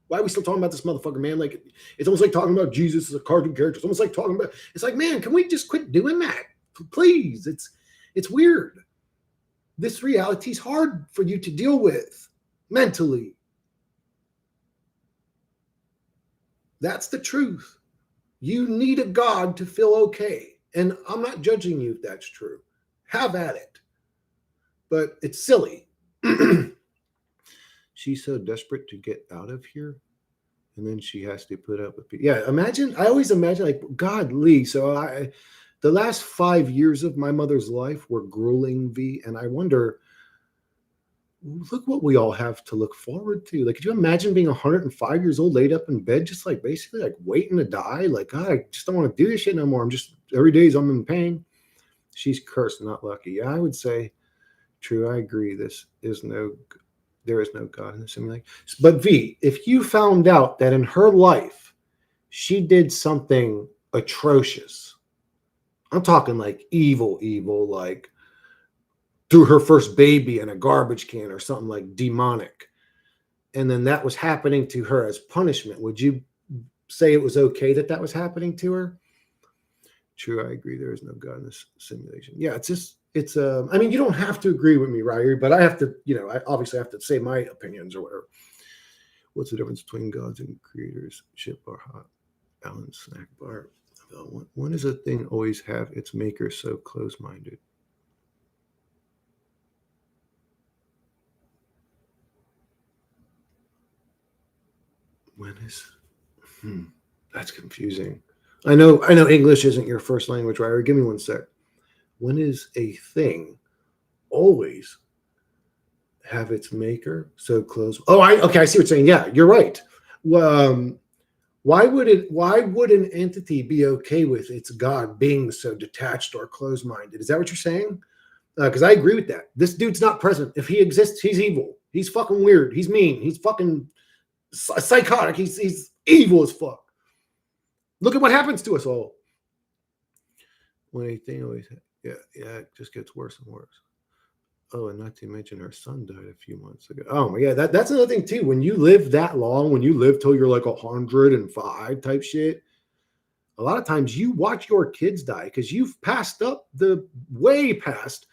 why are we still talking about this motherfucker, man? Like, it's almost like talking about Jesus as a cartoon character. It's almost like talking about, it's like, man, can we just quit doing that? Please. It's weird. This reality is hard for you to deal with mentally. That's the truth. You need a God to feel okay. And I'm not judging you if that's true. Have at it. But it's silly. She's so desperate to get out of here. And then she has to put up with people. Yeah, imagine, I always imagine, like, God, Lee. So the last 5 years of my mother's life were grueling, V. And I wonder, look what we all have to look forward to. Like, could you imagine being 105 years old, laid up in bed, just like basically like waiting to die? Like, God, I just don't want to do this shit no more. I'm just, every day I'm in pain. She's cursed, not lucky. Yeah, I would say, true, I agree. There is no God in the simulation. But V, if you found out that in her life, she did something atrocious, I'm talking like evil, like threw her first baby in a garbage can or something like demonic, and then that was happening to her as punishment, would you say it was okay that was happening to her? True, I agree. There is no God in this simulation. Yeah, I mean, you don't have to agree with me, Ryrie, but I have to, I obviously have to say my opinions or whatever. What's the difference between gods and creators? Chip bar, hot, Allen snack bar. When does a thing always have its maker so close-minded? When is? That's confusing. I know English isn't your first language, Ryrie. Give me one sec. When is a thing always have its maker so close? Oh, okay, I see what you're saying. Yeah, you're right. Why would an entity be okay with its God being so detached or closed-minded? Is that what you're saying? Because I agree with that. This dude's not present. If he exists, he's evil. He's fucking weird. He's mean. He's fucking psychotic. He's evil as fuck. Look at what happens to us all. When a thing always, yeah, it just gets worse and worse. Oh, and not to mention her son died a few months ago. Oh my God, that's another thing too. When you live that long, when you live till you're like 105 type shit, a lot of times you watch your kids die because you've passed up way past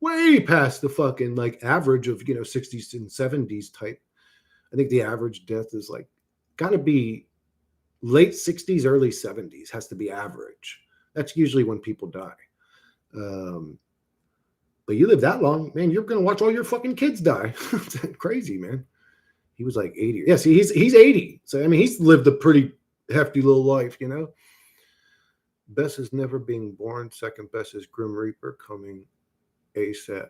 the fucking like average of 60s and 70s type. I think the average death is like gotta be late 60s, early 70s has to be average. That's usually when people die. But you live that long, man, you're going to watch all your fucking kids die. It's crazy, man. He was like 80. Yeah, see, he's 80. So, I mean, he's lived a pretty hefty little life, Best is never being born. Second best is Grim Reaper coming ASAP.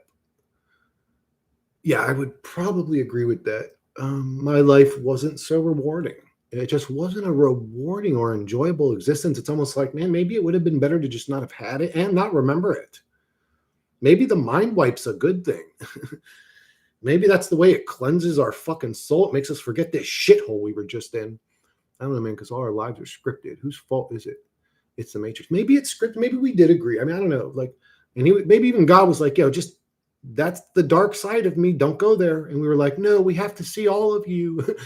Yeah, I would probably agree with that. My life wasn't so rewarding. It just wasn't a rewarding or enjoyable existence. It's almost like, man, maybe it would have been better to just not have had it and not remember it. Maybe the mind wipe's a good thing. Maybe that's the way it cleanses our fucking soul. It makes us forget this shithole we were just in. I don't know, man, because all our lives are scripted. Whose fault is it? It's the Matrix. Maybe it's scripted. Maybe we did agree. I mean, I don't know. Like, and maybe even God was like, just that's the dark side of me. Don't go there. And we were like, no, we have to see all of you.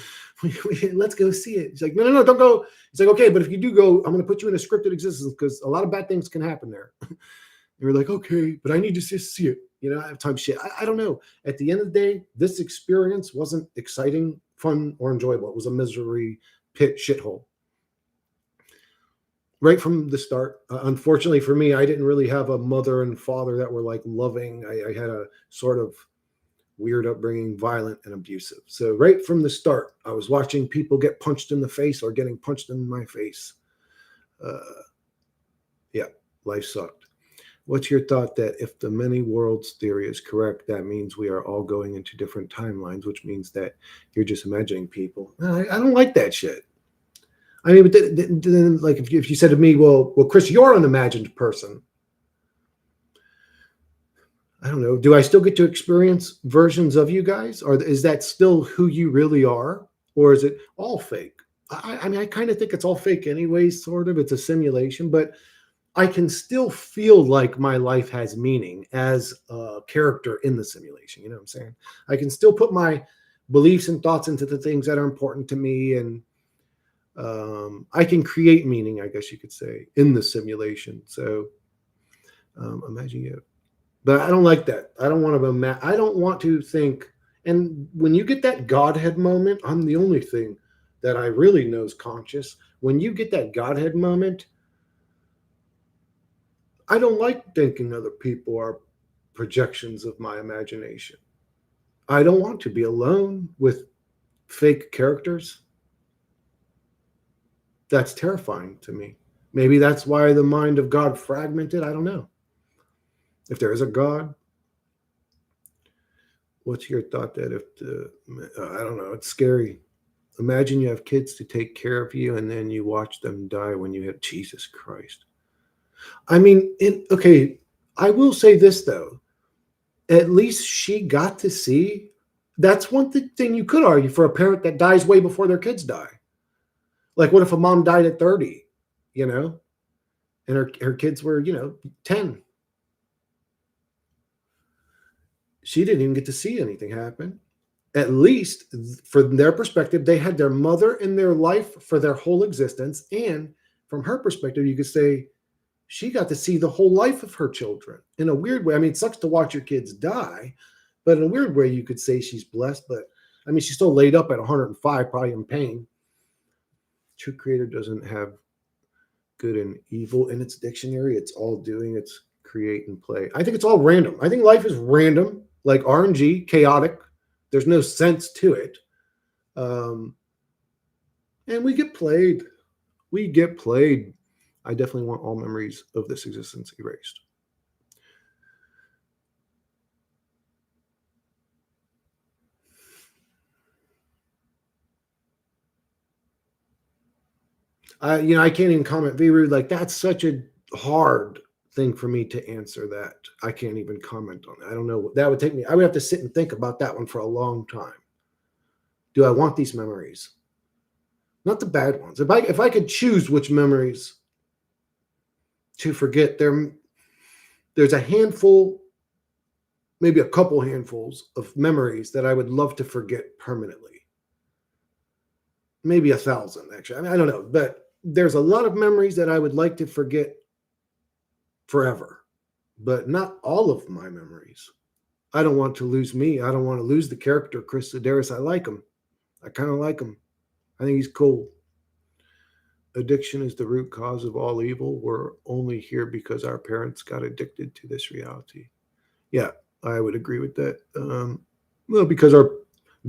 Let's go see it. He's like, no, don't go. He's like, okay, but if you do go, I'm going to put you in a scripted existence because a lot of bad things can happen there. And we're like, okay, but I need to just see it. I have time shit. I don't know. At the end of the day, this experience wasn't exciting, fun, or enjoyable. It was a misery pit shithole. Right from the start. Unfortunately for me, I didn't really have a mother and father that were like loving. I had a sort of weird upbringing, violent and abusive. So right from the start, I was watching people get punched in the face or getting punched in my face. Yeah, life sucked. What's your thought that if the many worlds theory is correct, that means we are all going into different timelines, which means that you're just imagining people? I don't like that shit. I mean, but then like if you said to me, well, Chris, you're an imagined person. I don't know. Do I still get to experience versions of you guys? Or is that still who you really are? Or is it all fake? I mean, I kind of think it's all fake anyway, sort of. It's a simulation, but I can still feel like my life has meaning as a character in the simulation. You know what I'm saying? I can still put my beliefs and thoughts into the things that are important to me, and I can create meaning, I guess you could say, in the simulation. So imagine you, but I don't like that. I don't want to. I don't want to think. And when you get that Godhead moment, I'm the only thing that I really know is conscious. When you get that Godhead moment, I don't like thinking other people are projections of my imagination. I don't want to be alone with fake characters. That's terrifying to me. Maybe that's why the mind of God fragmented. I don't know. If there is a God, what's your thought that if the, I don't know, it's scary. Imagine you have kids to take care of you and then you watch them die when you hit Jesus Christ. I mean, okay, I will say this though. At least she got to see. That's one thing you could argue for a parent that dies way before their kids die. Like, what if a mom died at 30, you know, and her kids were, 10? She didn't even get to see anything happen. At least from their perspective, they had their mother in their life for their whole existence. And from her perspective, you could say she got to see the whole life of her children in a weird way. I mean, it sucks to watch your kids die, but in a weird way, you could say she's blessed. But I mean, she's still laid up at 105, probably in pain. True creator doesn't have good and evil in its dictionary. It's all doing, it's create and play. I think it's all random. I think life is random, like RNG, chaotic. There's no sense to it. And we get played. We get played. I definitely want all memories of this existence erased. I can't even comment. Be rude. Like, that's such a hard thing for me to answer that. I can't even comment on it. I don't know. That would take me. I would have to sit and think about that one for a long time. Do I want these memories? Not the bad ones. If I could choose which memories to forget, there's a handful, maybe a couple handfuls of memories that I would love to forget permanently. Maybe 1,000, actually. I mean, I don't know, but there's a lot of memories that I would like to forget forever, but not all of my memories. I don't want to lose me. I don't want to lose the character Chris Sedaris. I like him. I kind of like him. I think he's cool. Addiction is the root cause of all evil. We're only here because our parents got addicted to this reality. Yeah, I would agree with that. Well, because our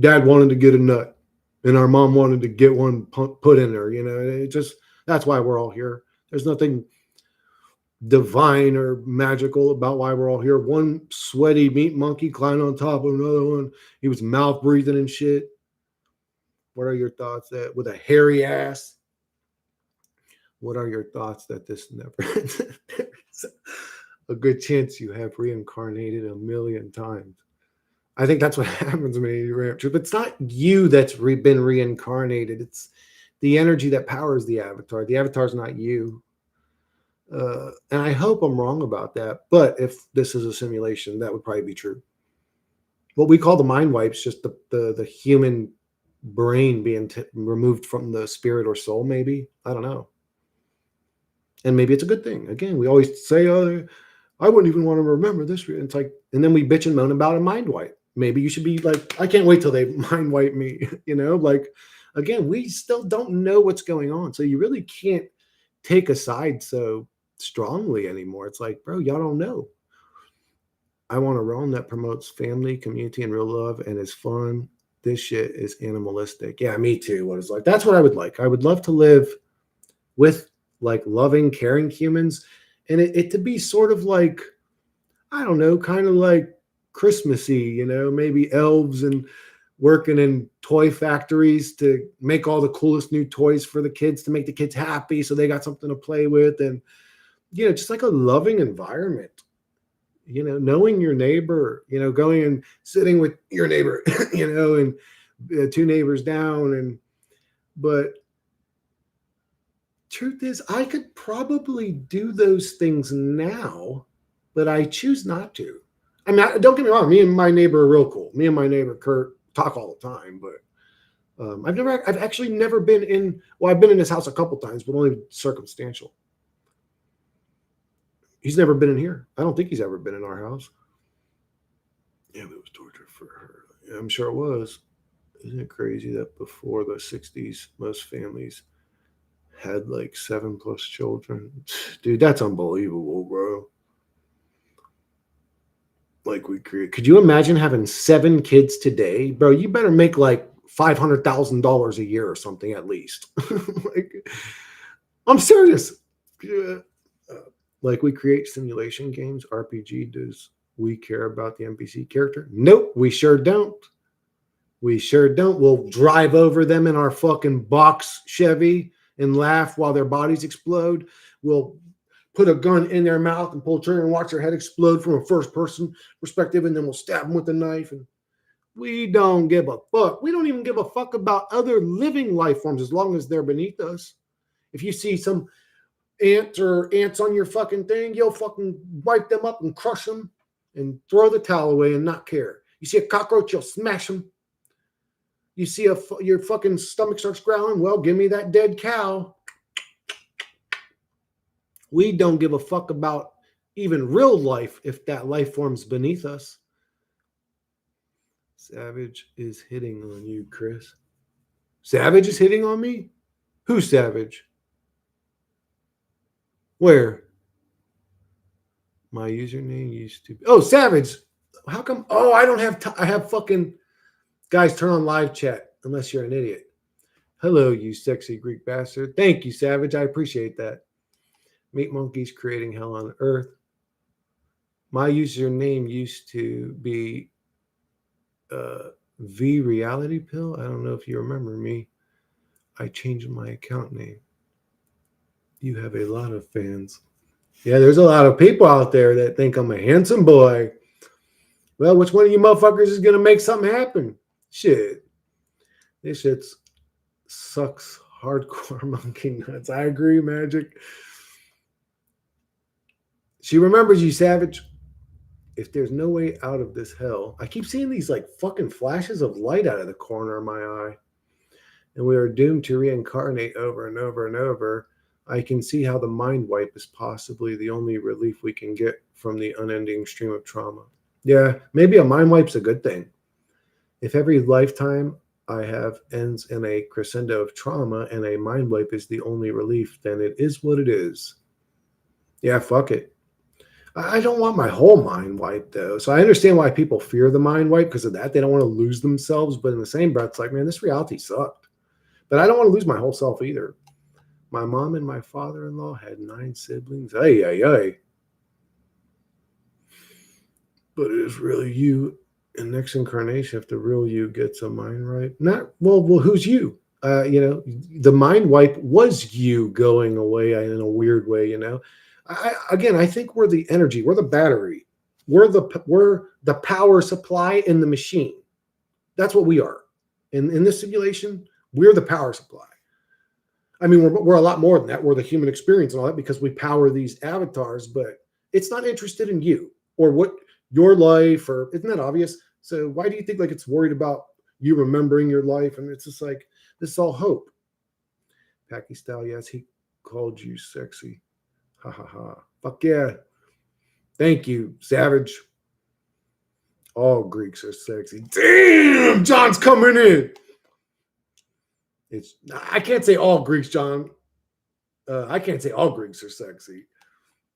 dad wanted to get a nut and our mom wanted to get one put in her, it just, that's why we're all here. There's nothing divine or magical about why we're all here. One sweaty meat monkey climbed on top of another one. He was mouth breathing and shit. What are your thoughts that with a hairy ass? What are your thoughts that this never a good chance you have reincarnated 1,000,000 times? I think that's what happens when you react. But it's not you that's been reincarnated. It's the energy that powers the avatar. The avatar is not you. And I hope I'm wrong about that. But if this is a simulation, that would probably be true. What we call the mind wipes, just the human brain being removed from the spirit or soul, maybe. I don't know. And maybe it's a good thing. Again, we always say, oh, I wouldn't even want to remember this. It's like, and then we bitch and moan about a mind wipe. Maybe you should be like, I can't wait till they mind wipe me. Like, again, we still don't know what's going on. So you really can't take a side so strongly anymore. It's like, bro, y'all don't know. I want a realm that promotes family, community, and real love and is fun. This shit is animalistic. Yeah, me too. What it's like. That's what I would like. I would love to live with like loving, caring humans, and it to be sort of like, I don't know, kind of like Christmassy, maybe elves and working in toy factories to make all the coolest new toys for the kids to make the kids happy so they got something to play with, and just like a loving environment, knowing your neighbor, going and sitting with your neighbor, and two neighbors down, but Truth is, I could probably do those things now, but I choose not to. I mean, don't get me wrong. Me and my neighbor are real cool. Me and my neighbor Kurt talk all the time, but I've actually never been in. Well, I've been in his house a couple times, but only circumstantial. He's never been in here. I don't think he's ever been in our house. Yeah, it was torture for her. Yeah, I'm sure it was. Isn't it crazy that before the 60s, most families had like 7+ children? Dude, that's unbelievable, bro. Like we create. Could you imagine having 7 kids today, bro? You better make like $500,000 a year or something at least. Like, I'm serious. Yeah. Like we create simulation games, RPG. Does we care about the NPC character? Nope, we sure don't. We sure don't. We'll drive over them in our fucking box Chevy and laugh while their bodies explode. We'll put a gun in their mouth and pull a trigger and watch their head explode from a first-person perspective, and then we'll stab them with a knife. And we don't give a fuck. We don't even give a fuck about other living life forms as long as they're beneath us. If you see some ant or ants on your fucking thing, you'll fucking wipe them up and crush them and throw the towel away and not care. You see a cockroach, you'll smash them. You see your fucking stomach starts growling, well, give me that dead cow. We don't give a fuck about even real life if that life form's beneath us. Savage is hitting on you, Chris. Savage is hitting on me? Who's Savage? Where? My username used to be. Oh, Savage. How come? Oh, I don't have I have fucking. Guys, turn on live chat unless you're an idiot. Hello, you sexy Greek bastard. Thank you, Savage. I appreciate that. Meat monkeys creating hell on earth. My username used to be V Reality Pill. I don't know if you remember me. I changed my account name. You have a lot of fans. Yeah, there's a lot of people out there that think I'm a handsome boy. Well, which one of you motherfuckers is going to make something happen? Shit. This shit sucks hardcore monkey nuts. I agree, Magic. She remembers you, Savage. If there's no way out of this hell, I keep seeing these like fucking flashes of light out of the corner of my eye. And we are doomed to reincarnate over and over and over. I can see how the mind wipe is possibly the only relief we can get from the unending stream of trauma. Yeah, maybe a mind wipe's a good thing. If every lifetime I have ends in a crescendo of trauma and a mind wipe is the only relief, then it is what it is. Yeah, fuck it. I don't want my whole mind wiped, though. So I understand why people fear the mind wipe because of that. They don't want to lose themselves. But in the same breath, it's like, man, this reality sucked. But I don't want to lose my whole self either. My mom and my father-in-law had 9 siblings. Ay, ay, ay. But it is really you in next incarnation if the real you gets a mind wipe. Not, well, who's you? The mind wipe was you going away in a weird way, I think we're the energy. We're the battery. We're the power supply in the machine. That's what we are. In this simulation, we're the power supply. I mean, we're a lot more than that. We're the human experience and all that because we power these avatars, but it's not interested in you or what your life or isn't that obvious? So why do you think like it's worried about you remembering your life? And it's just like, this is all hope. Packy style, yes, he called you sexy. Ha ha ha. Fuck yeah. Thank you, Savage. All Greeks are sexy. Damn, John's coming in. I can't say all Greeks, John. I can't say all Greeks are sexy.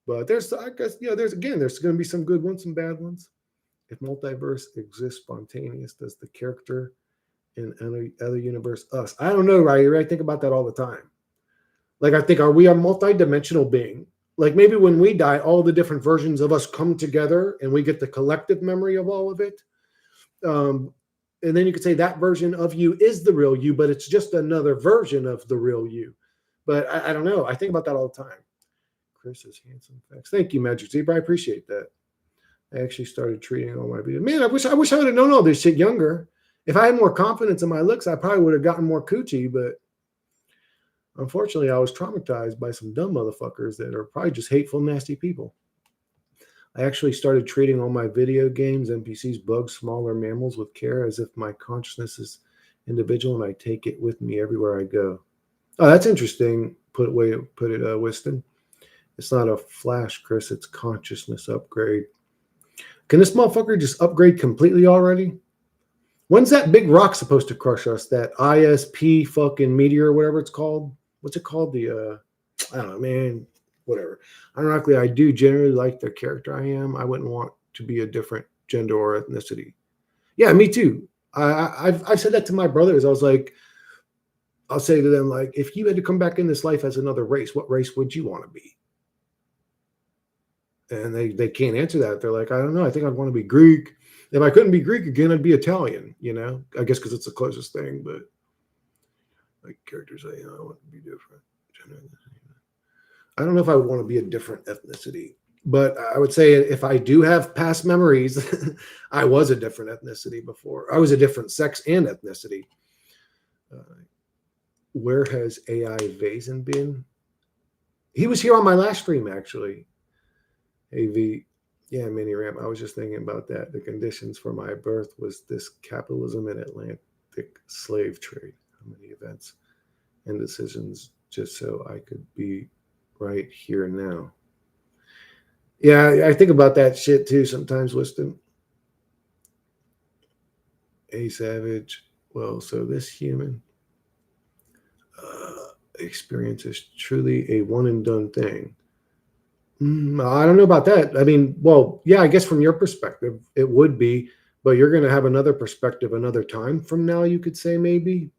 But there's going to be some good ones, some bad ones. If multiverse exists spontaneous, does the character in any other universe us? I don't know, right? I think about that all the time. Like, I think, are we a multi-dimensional being? Like, maybe when we die, all the different versions of us come together and we get the collective memory of all of it. And then you could say that version of you is the real you, but it's just another version of the real you. But I don't know. I think about that all the time. Chris is handsome. Thanks. Thank you, Magic Zebra. I appreciate that. I actually started treating all my videos. Man, I wish I would have known all this shit younger. If I had more confidence in my looks, I probably would have gotten more coochie, but Unfortunately, I was traumatized by some dumb motherfuckers that are probably just hateful, nasty people. I actually started treating all my video games, NPCs, bugs, smaller mammals with care as if my consciousness is individual and I take it with me everywhere I go. Oh, that's interesting. Put it, Whiston. It's not a flash, Chris. It's consciousness upgrade. Can this motherfucker just upgrade completely already? When's that big rock supposed to crush us? That ISP fucking meteor, or whatever it's called. What's it called? I don't know, man. Whatever. Ironically, I do generally like the character I am. I wouldn't want to be a different gender or ethnicity. Yeah, me too. I've said that to my brothers. I was like, I'll say to them, like, if you had to come back in this life as another race, what race would you want to be? And they can't answer that. They're like, I don't know. I think I'd want to be Greek. If I couldn't be Greek again, I'd be Italian. You know, I guess because it's the closest thing. But like characters, I want to be different. I don't know if I would want to be a different ethnicity, but I would say if I do have past memories, I was a different ethnicity before. I was a different sex and ethnicity. Where has AI Vazen been? He was here on my last stream, actually. AV, yeah, mini ramp. I was just thinking about that. The conditions for my birth was this capitalism and Atlantic slave trade. How many events and decisions just so I could be right here now. Yeah, I think about that shit too sometimes, Wiston. A Savage. Well, so this human experience is truly a one and done thing. I don't know about that. I mean, well, yeah, I guess from your perspective, it would be, but you're going to have another perspective another time from now, you could say, maybe.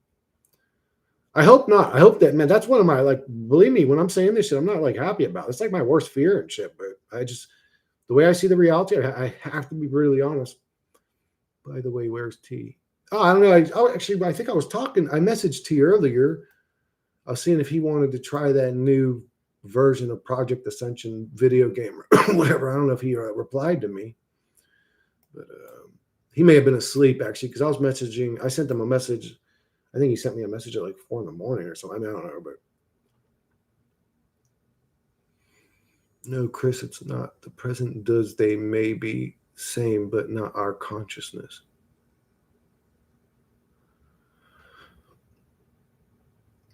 I hope not. I hope that, man, that's one of my, like, believe me, when I'm saying this shit, I'm not like happy about it. It's like my worst fear and shit, but the way I see the reality, I have to be brutally honest. By the way, where's T? Oh, I don't know. I think I messaged T earlier. I was seeing if he wanted to try that new version of Project Ascension video game or whatever. I don't know if he replied to me, but he may have been asleep actually because I sent him a message. I think he sent me a message at like 4 a.m. or something. I mean, I don't know, but no, Chris, it's not. The present does they may be same, but not our consciousness.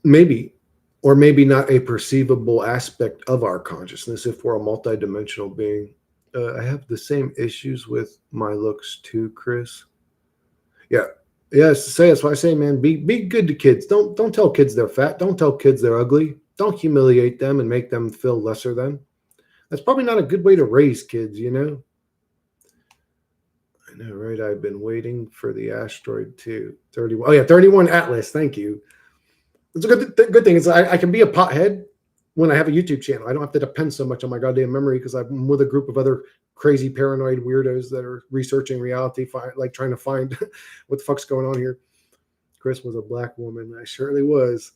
Maybe, or maybe not a perceivable aspect of our consciousness if we're a multidimensional being. I have the same issues with my looks too, Chris. Yeah. Yes, that's why I say, man, be good to kids. Don't tell kids they're fat. Don't tell kids they're ugly. Don't humiliate them and make them feel lesser than. That's probably not a good way to raise kids, you know? I know, right? I've been waiting for the asteroid too. 31. Oh, yeah, 31 Atlas. Thank you. It's a good thing. Is I can be a pothead when I have a YouTube channel. I don't have to depend so much on my goddamn memory because I'm with a group of other crazy paranoid weirdos that are researching reality, like trying to find what the fuck's going on here. Chris was a black woman. I surely was.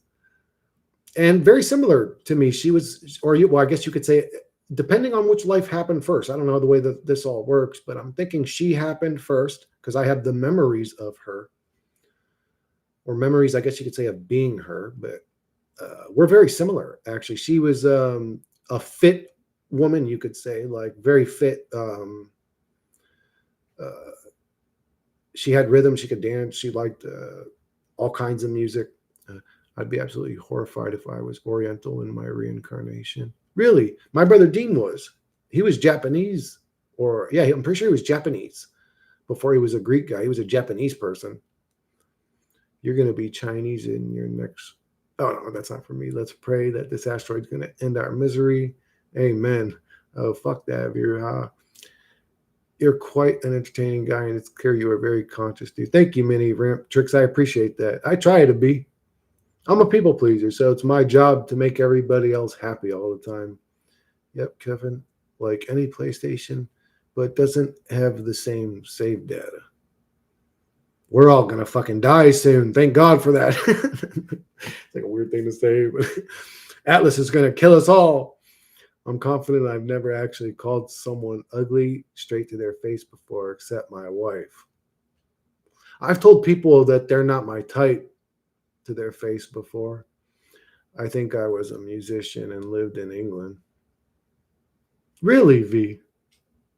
And very similar to me. She was, well, I guess you could say, depending on which life happened first. I don't know the way that this all works, but I'm thinking she happened first because I have the memories of her. Or memories, I guess you could say, of being her, but we're very similar, actually. She was a fit woman, you could say, like very fit. She had rhythm. She could dance. She liked all kinds of music. I'd be absolutely horrified if I was Oriental in my reincarnation. Really? My brother Dean was. He was Japanese, I'm pretty sure he was Japanese before he was a Greek guy. He was a Japanese person. You're going to be Chinese in your next. Oh, no, that's not for me. Let's pray that this asteroid's going to end our misery. Amen. Oh, fuck that. You're quite an entertaining guy, and it's clear you are very conscious, dude. Thank you, Mini Ramp Tricks. I appreciate that. I try to be. I'm a people pleaser, so it's my job to make everybody else happy all the time. Yep, Kevin. Like any PlayStation, but doesn't have the same save data. We're all gonna fucking die soon. Thank God for that. It's like a weird thing to say, but Atlas is gonna kill us all. I'm confident I've never actually called someone ugly straight to their face before, except my wife. I've told people that they're not my type to their face before. I think I was a musician and lived in England. Really, V?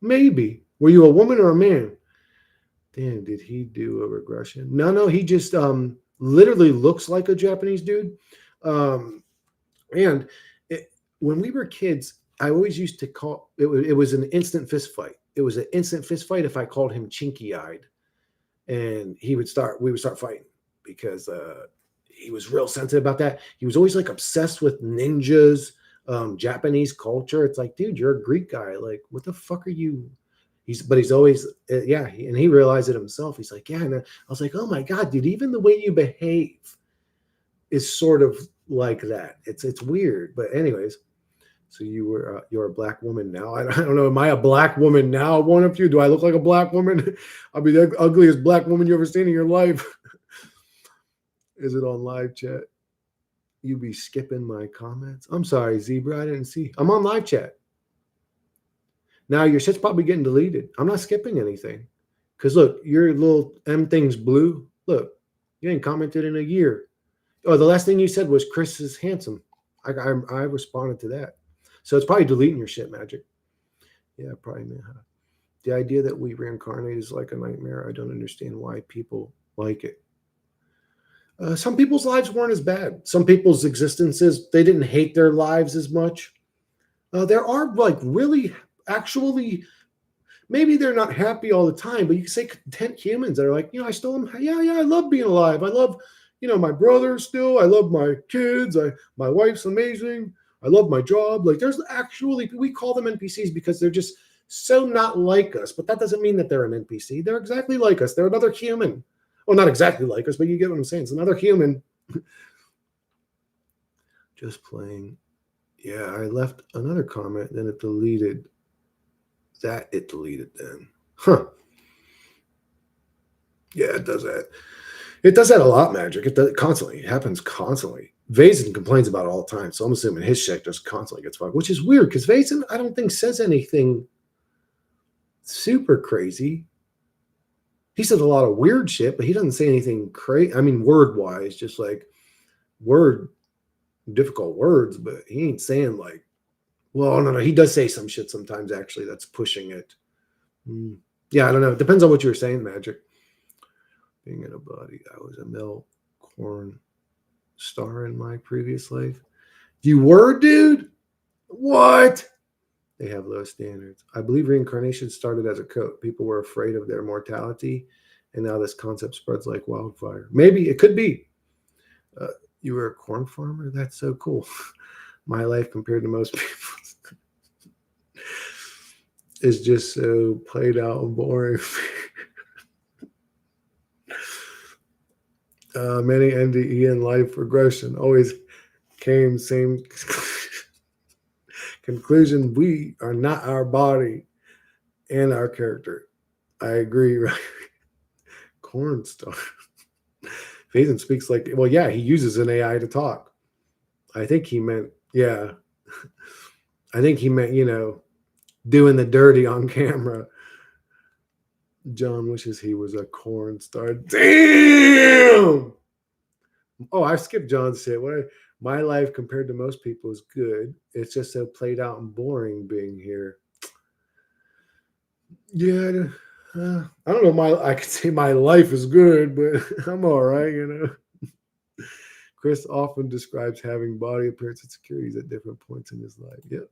Maybe. Were you a woman or a man? Damn, did he do a regression? No, no, he just literally looks like a Japanese dude. Um, and when we were kids, I always used to call it was an instant fist fight. It was an instant fist fight if I called him chinky eyed, and we would start fighting because he was real sensitive about that. He was always like obsessed with ninjas, Japanese culture. It's like, dude, you're a Greek guy. Like, what the fuck are you? He's always, yeah. And he realized it himself. He's like, yeah. And I was like, oh my God, dude, even the way you behave is sort of like that. It's weird. But anyways, so you're a black woman now. I don't know. Am I a black woman now? One of you? Do I look like a black woman? I'll be the ugliest black woman you ever seen in your life. Is it on live chat? You be skipping my comments. I'm sorry, Zebra. I didn't see. I'm on live chat. Now your shit's probably getting deleted. I'm not skipping anything. Because look, your little M thing's blue. Look, you ain't commented in a year. Oh, the last thing you said was Chris is handsome. I responded to that. So it's probably deleting your shit, Magic. Yeah, probably. The idea that we reincarnate is like a nightmare. I don't understand why people like it. Some people's lives weren't as bad. Some people's existences, they didn't hate their lives as much. There are like really, actually, maybe they're not happy all the time, but you can say content humans that are like, I still am. Yeah, I love being alive. I love, my brother still. I love my kids. My wife's amazing. I love my job. Like there's actually, we call them NPCs because they're just so not like us, but that doesn't mean that they're an NPC. They're exactly like us. They're another human. Well, not exactly like us, but you get what I'm saying. It's another human. Just playing. Yeah, I left another comment, then it deleted. It deleted then. Huh. Yeah, it does that. It does that a lot, Magic. It does it constantly. It happens constantly. Vazen complains about it all the time, so I'm assuming his shit just constantly gets fucked, which is weird because Vazen, I don't think, says anything super crazy. He says a lot of weird shit, but he doesn't say anything crazy. I mean, word-wise, just like difficult words, but he ain't saying like, well, no. He does say some shit sometimes, actually, that's pushing it. Yeah, I don't know. It depends on what you were saying, Magic. Being in a body, I was a male corn star in my previous life. You were, dude? What? They have low standards. I believe reincarnation started as a code. People were afraid of their mortality, and now this concept spreads like wildfire. Maybe it could be. You were a corn farmer? That's so cool. My life compared to most people's is just so played out and boring. Many NDE and life regression always came same conclusion. We are not our body and our character. I agree, right? Corn star. Phaeton speaks like, well, yeah, he uses an AI to talk. I think he meant, yeah. I think he meant, doing the dirty on camera. John wishes he was a corn star. Damn! Oh, I skipped John's shit. My life compared to most people is good. It's just so played out and boring being here. Yeah, I don't know. I could say my life is good, but I'm all right, Chris often describes having body appearance insecurities at different points in his life. Yep,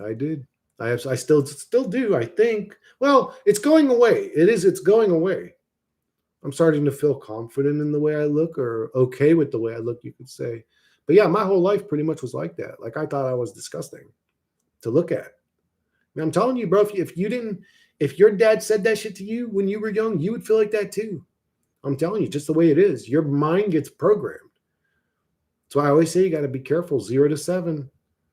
I did. I still do. I think. Well, it's going away. It's going away. I'm starting to feel confident in the way I look, or okay with the way I look, you could say. But yeah, my whole life pretty much was like that. Like I thought I was disgusting to look at. I mean, I'm telling you, bro, if your dad said that shit to you when you were young, you would feel like that too. I'm telling you, just the way it is. Your mind gets programmed. That's why I always say you got to be careful. 0 to 7,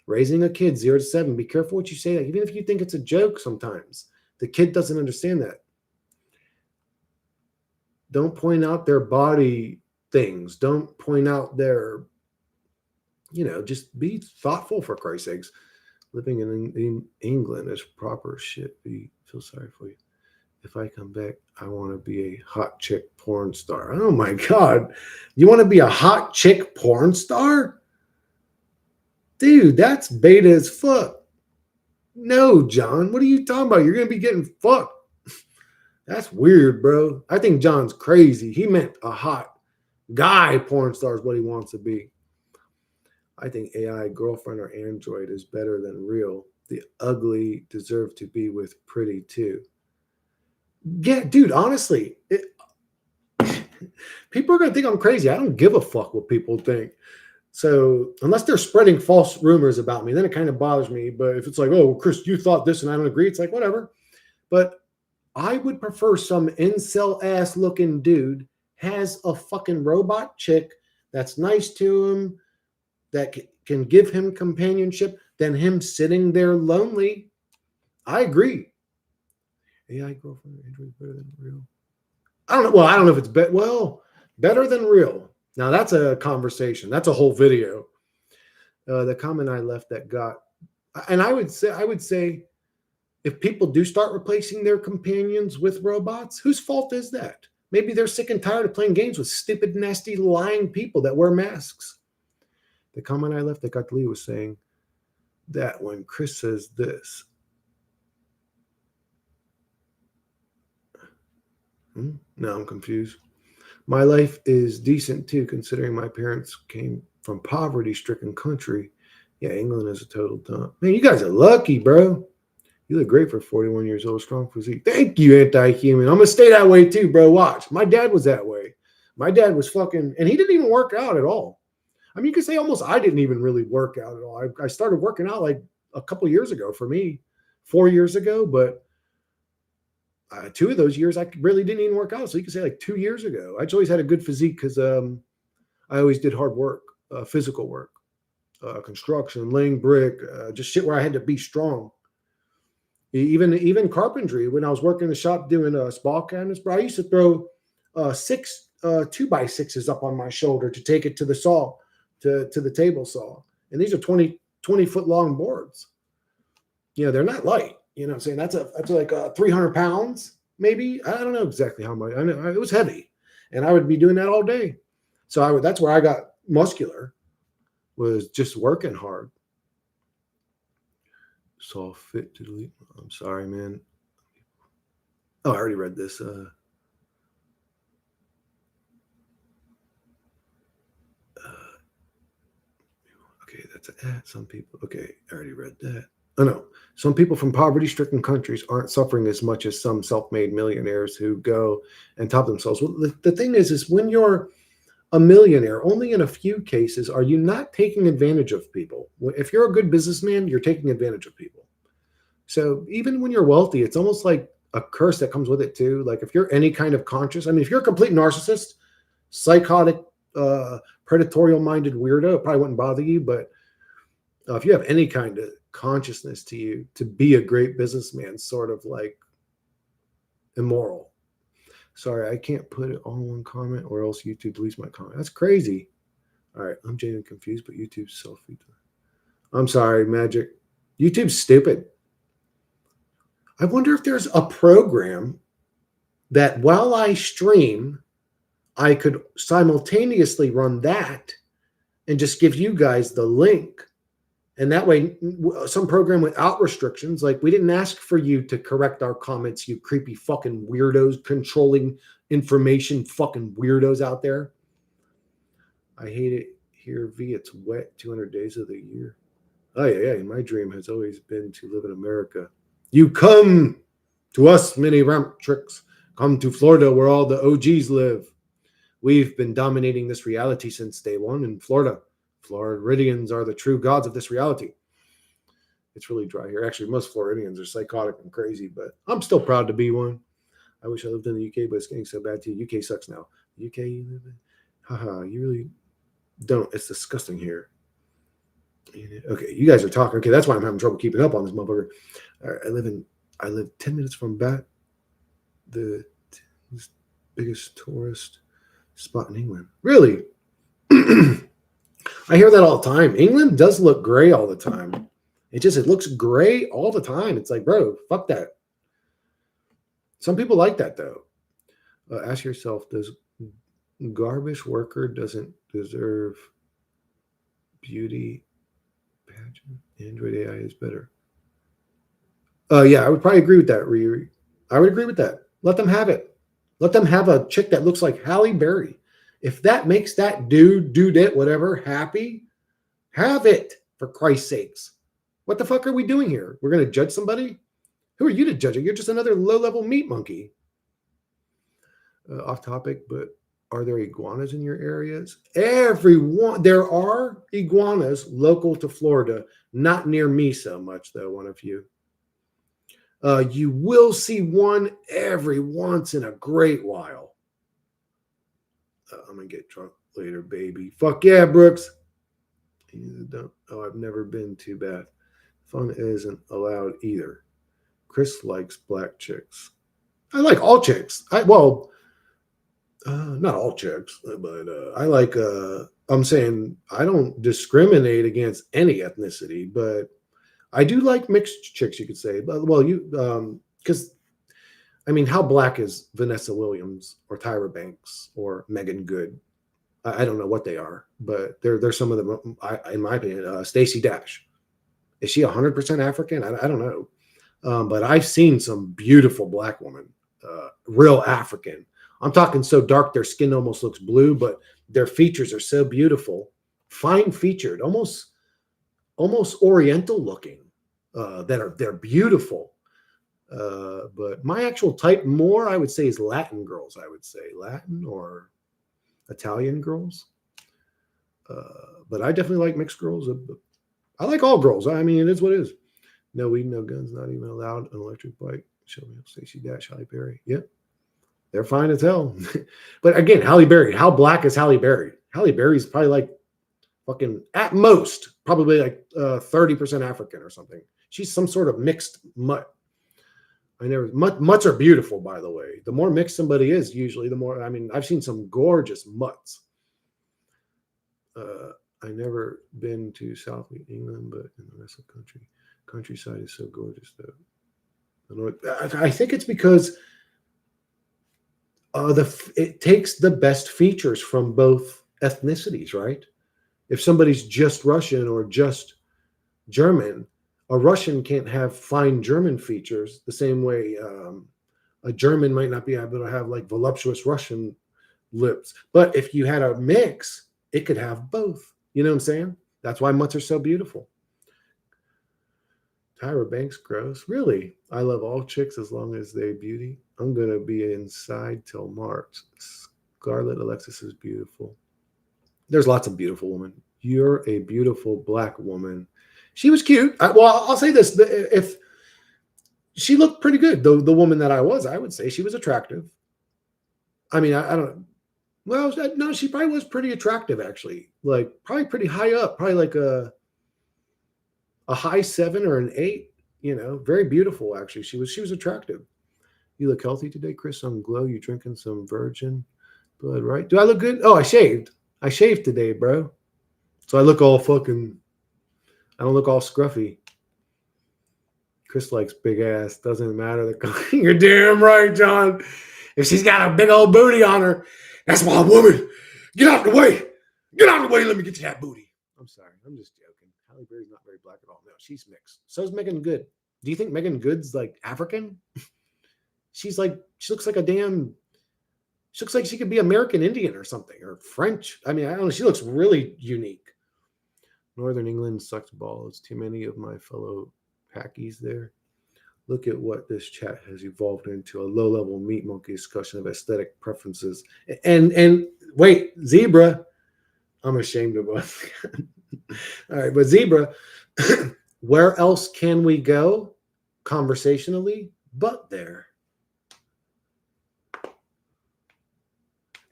raising a kid, 0 to 7. Be careful what you say. Even if you think it's a joke, sometimes the kid doesn't understand that. Don't point out their body things. Don't point out their, just be thoughtful, for Christ's sakes. Living in England is proper shit. Feel sorry for you. If I come back, I want to be a hot chick porn star. Oh my God. You want to be a hot chick porn star? Dude, that's beta as fuck. No, John, what are you talking about? You're gonna be getting fucked. That's weird, bro. I think John's crazy. He meant a hot guy porn star is what he wants to be. I think AI girlfriend or android is better than real. The ugly deserve to be with pretty too. Yeah, dude, honestly, people are going to think I'm crazy. I don't give a fuck what people think. So, unless they're spreading false rumors about me, then it kind of bothers me. But if it's like, oh, Chris, you thought this and I don't agree, it's like, whatever. But I would prefer some incel ass looking dude has a fucking robot chick that's nice to him, that can give him companionship, than him sitting there lonely. I agree. AI girlfriend Android better than real. I don't know. Well, I don't know if it's better than real. Now that's a conversation. That's a whole video. The comment I left that got, and I would say, if people do start replacing their companions with robots, whose fault is that? Maybe they're sick and tired of playing games with stupid, nasty, lying people that wear masks. The comment I left that got deleted was saying that when Chris says this, no, I'm confused. My life is decent too, considering my parents came from poverty-stricken country. Yeah, England is a total dump. Man, you guys are lucky, bro. You look great for 41 years old, strong physique. Thank you, anti-human. I'm gonna stay that way too, bro. Watch. My dad was that way. My dad was fucking, and he didn't even work out at all. I mean, you could say almost I didn't even really work out at all. I started working out like a couple years ago for me, 4 years ago, but 2 of those years I really didn't even work out. So you could say like 2 years ago. I just always had a good physique because I always did hard work, physical work, construction, laying brick, just shit where I had to be strong. Even carpentry. When I was working in the shop doing spa cabinets, bro, I used to throw six 2x6s up on my shoulder to take it to the saw, to the table saw. And these are 20 foot long boards. They're not light. You know what I'm saying? That's like 300 pounds, maybe. I don't know exactly how much. I know it was heavy, and I would be doing that all day. So that's where I got muscular, was just working hard. Saw fit to delete. I'm sorry, man. Oh, I already read this. Okay, that's some people. Okay, I already read that. Oh no, some people from poverty-stricken countries aren't suffering as much as some self-made millionaires who go and top themselves. Well, the thing is when you're a millionaire, only in a few cases are you not taking advantage of people. If you're a good businessman, you're taking advantage of people. So even when you're wealthy, it's almost like a curse that comes with it too. Like if you're any kind of conscious, I mean, if you're a complete narcissist, psychotic, predatorial minded weirdo, it probably wouldn't bother you. But if you have any kind of consciousness to you, to be a great businessman, sort of like immoral. Sorry, I can't put it all in one comment or else YouTube deletes my comment. That's crazy. All right, I'm genuinely confused, but YouTube's selfie. I'm sorry, Magic. YouTube's stupid. I wonder if there's a program that while I stream, I could simultaneously run that and just give you guys the link. And that way, some program without restrictions, like we didn't ask for you to correct our comments, you creepy fucking weirdos, controlling information fucking weirdos out there. I hate it here, V. It's wet 200 days of the year. Oh, yeah. My dream has always been to live in America. You come to us, mini ramp tricks. Come to Florida where all the OGs live. We've been dominating this reality since day one in Florida. Floridians are the true gods of this reality. It's really dry here. Actually, most Floridians are psychotic and crazy, but I'm still proud to be one. I wish I lived in the UK, but it's getting so bad too. UK sucks now. The UK you live in? Haha, you really don't. It's disgusting here. Okay, you guys are talking. Okay, that's why I'm having trouble keeping up on this motherfucker. I live 10 minutes from the biggest tourist spot in England. Really? I hear that all the time. England does look gray all the time. It looks gray all the time. It's like, bro, fuck that. Some people like that though. Ask yourself, does garbage worker doesn't deserve beauty Android AI is better. Yeah, I would probably agree with that, Riri. I would agree with that. Let them have it. Let them have a chick that looks like Halle Berry. If that makes that dudette, whatever, happy, have it, for Christ's sakes. What the fuck are we doing here? We're going to judge somebody? Who are you to judge it? You're just another low-level meat monkey. Off topic, but are there iguanas in your areas? Everyone, there are iguanas local to Florida, not near me so much, though, one of you. You will see one every once in a great while. I'm going to get drunk later, baby. Fuck yeah, Brooks. Oh, I've never been too bad. Fun isn't allowed either. Chris likes black chicks. I like all chicks. Not all chicks, but I like. I'm saying I don't discriminate against any ethnicity, but I do like mixed chicks. You could say, but because I mean, how black is Vanessa Williams or Tyra Banks or Megan Good? I don't know what they are, but they're some of them. In my opinion, Stacey Dash, is she 100% African? I don't know, but I've seen some beautiful black women, real African. I'm talking so dark their skin almost looks blue, but their features are so beautiful, fine featured, almost Oriental looking. They're beautiful. But my actual type more, I would say, is Latin girls. I would say Latin or Italian girls. But I definitely like mixed girls. I like all girls. I mean, it is what it is. No weed, no guns, not even allowed. An electric bike. Show me Stacey Dash, Halle Berry. Yep. They're fine as hell. But again, Halle Berry. How black is Halle Berry? Halle Berry's probably like fucking, at most, probably like 30% African or something. She's some sort of mixed mutt. Mutts are beautiful, by the way. The more mixed somebody is, usually the more, I mean, I've seen some gorgeous mutts. I never been to South England, but in the rest of the countryside is so gorgeous, though. I think it's because it takes the best features from both ethnicities, right? If somebody's just Russian or just German, a Russian can't have fine German features the same way a German might not be able to have like voluptuous Russian lips. But if you had a mix, it could have both. You know what I'm saying? That's why mutts are so beautiful. Tyra Banks, gross. Really? I love all chicks as long as they beauty. I'm going to be inside till March. Scarlett Alexis is beautiful. There's lots of beautiful women. You're a beautiful black woman. She was cute. I'll say this. If she looked pretty good, the woman that I would say she was attractive. I mean, I don't. Well, no, she probably was pretty attractive, actually. Like, probably pretty high up. Probably like a high 7 or an 8. You know, very beautiful, actually. She was attractive. You look healthy today, Chris. On Glow, you drinking some virgin blood, right? Do I look good? Oh, I shaved. I shaved today, bro. So I look all fucking. I don't look all scruffy. Chris likes big ass. Doesn't matter. You're damn right, John. If she's got a big old booty on her, that's my woman. Get out the way. Get out the way. Let me get you that booty. I'm sorry. I'm just joking. Halle Berry's not very black at all. No, she's mixed. So's Megan Good. Do you think Megan Good's like African? She looks like a damn. She looks like she could be American Indian or something, or French. I mean, I don't know. She looks really unique. Northern England sucks balls. Too many of my fellow packies there. Look at what this chat has evolved into, a low-level meat monkey discussion of aesthetic preferences. And wait, Zebra, I'm ashamed of us. All right, but Zebra, where else can we go conversationally but there?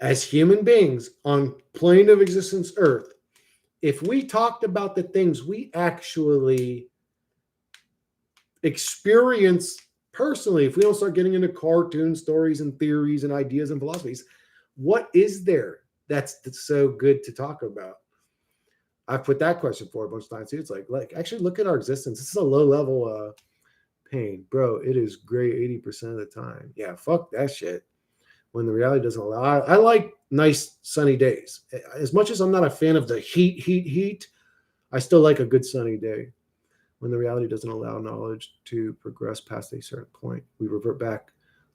As human beings on plane of existence Earth, if we talked about the things we actually experience personally, if we don't start getting into cartoon stories and theories and ideas and philosophies, what is there that's so good to talk about? I've put that question for a bunch of times too. It's like actually look at our existence. This is a low level pain, bro. It is great 80% of the time. Yeah, fuck that shit. When the reality doesn't allow. I like nice sunny days. As much as I'm not a fan of the heat, I still like a good sunny day. When the reality doesn't allow knowledge to progress past a certain point, we revert back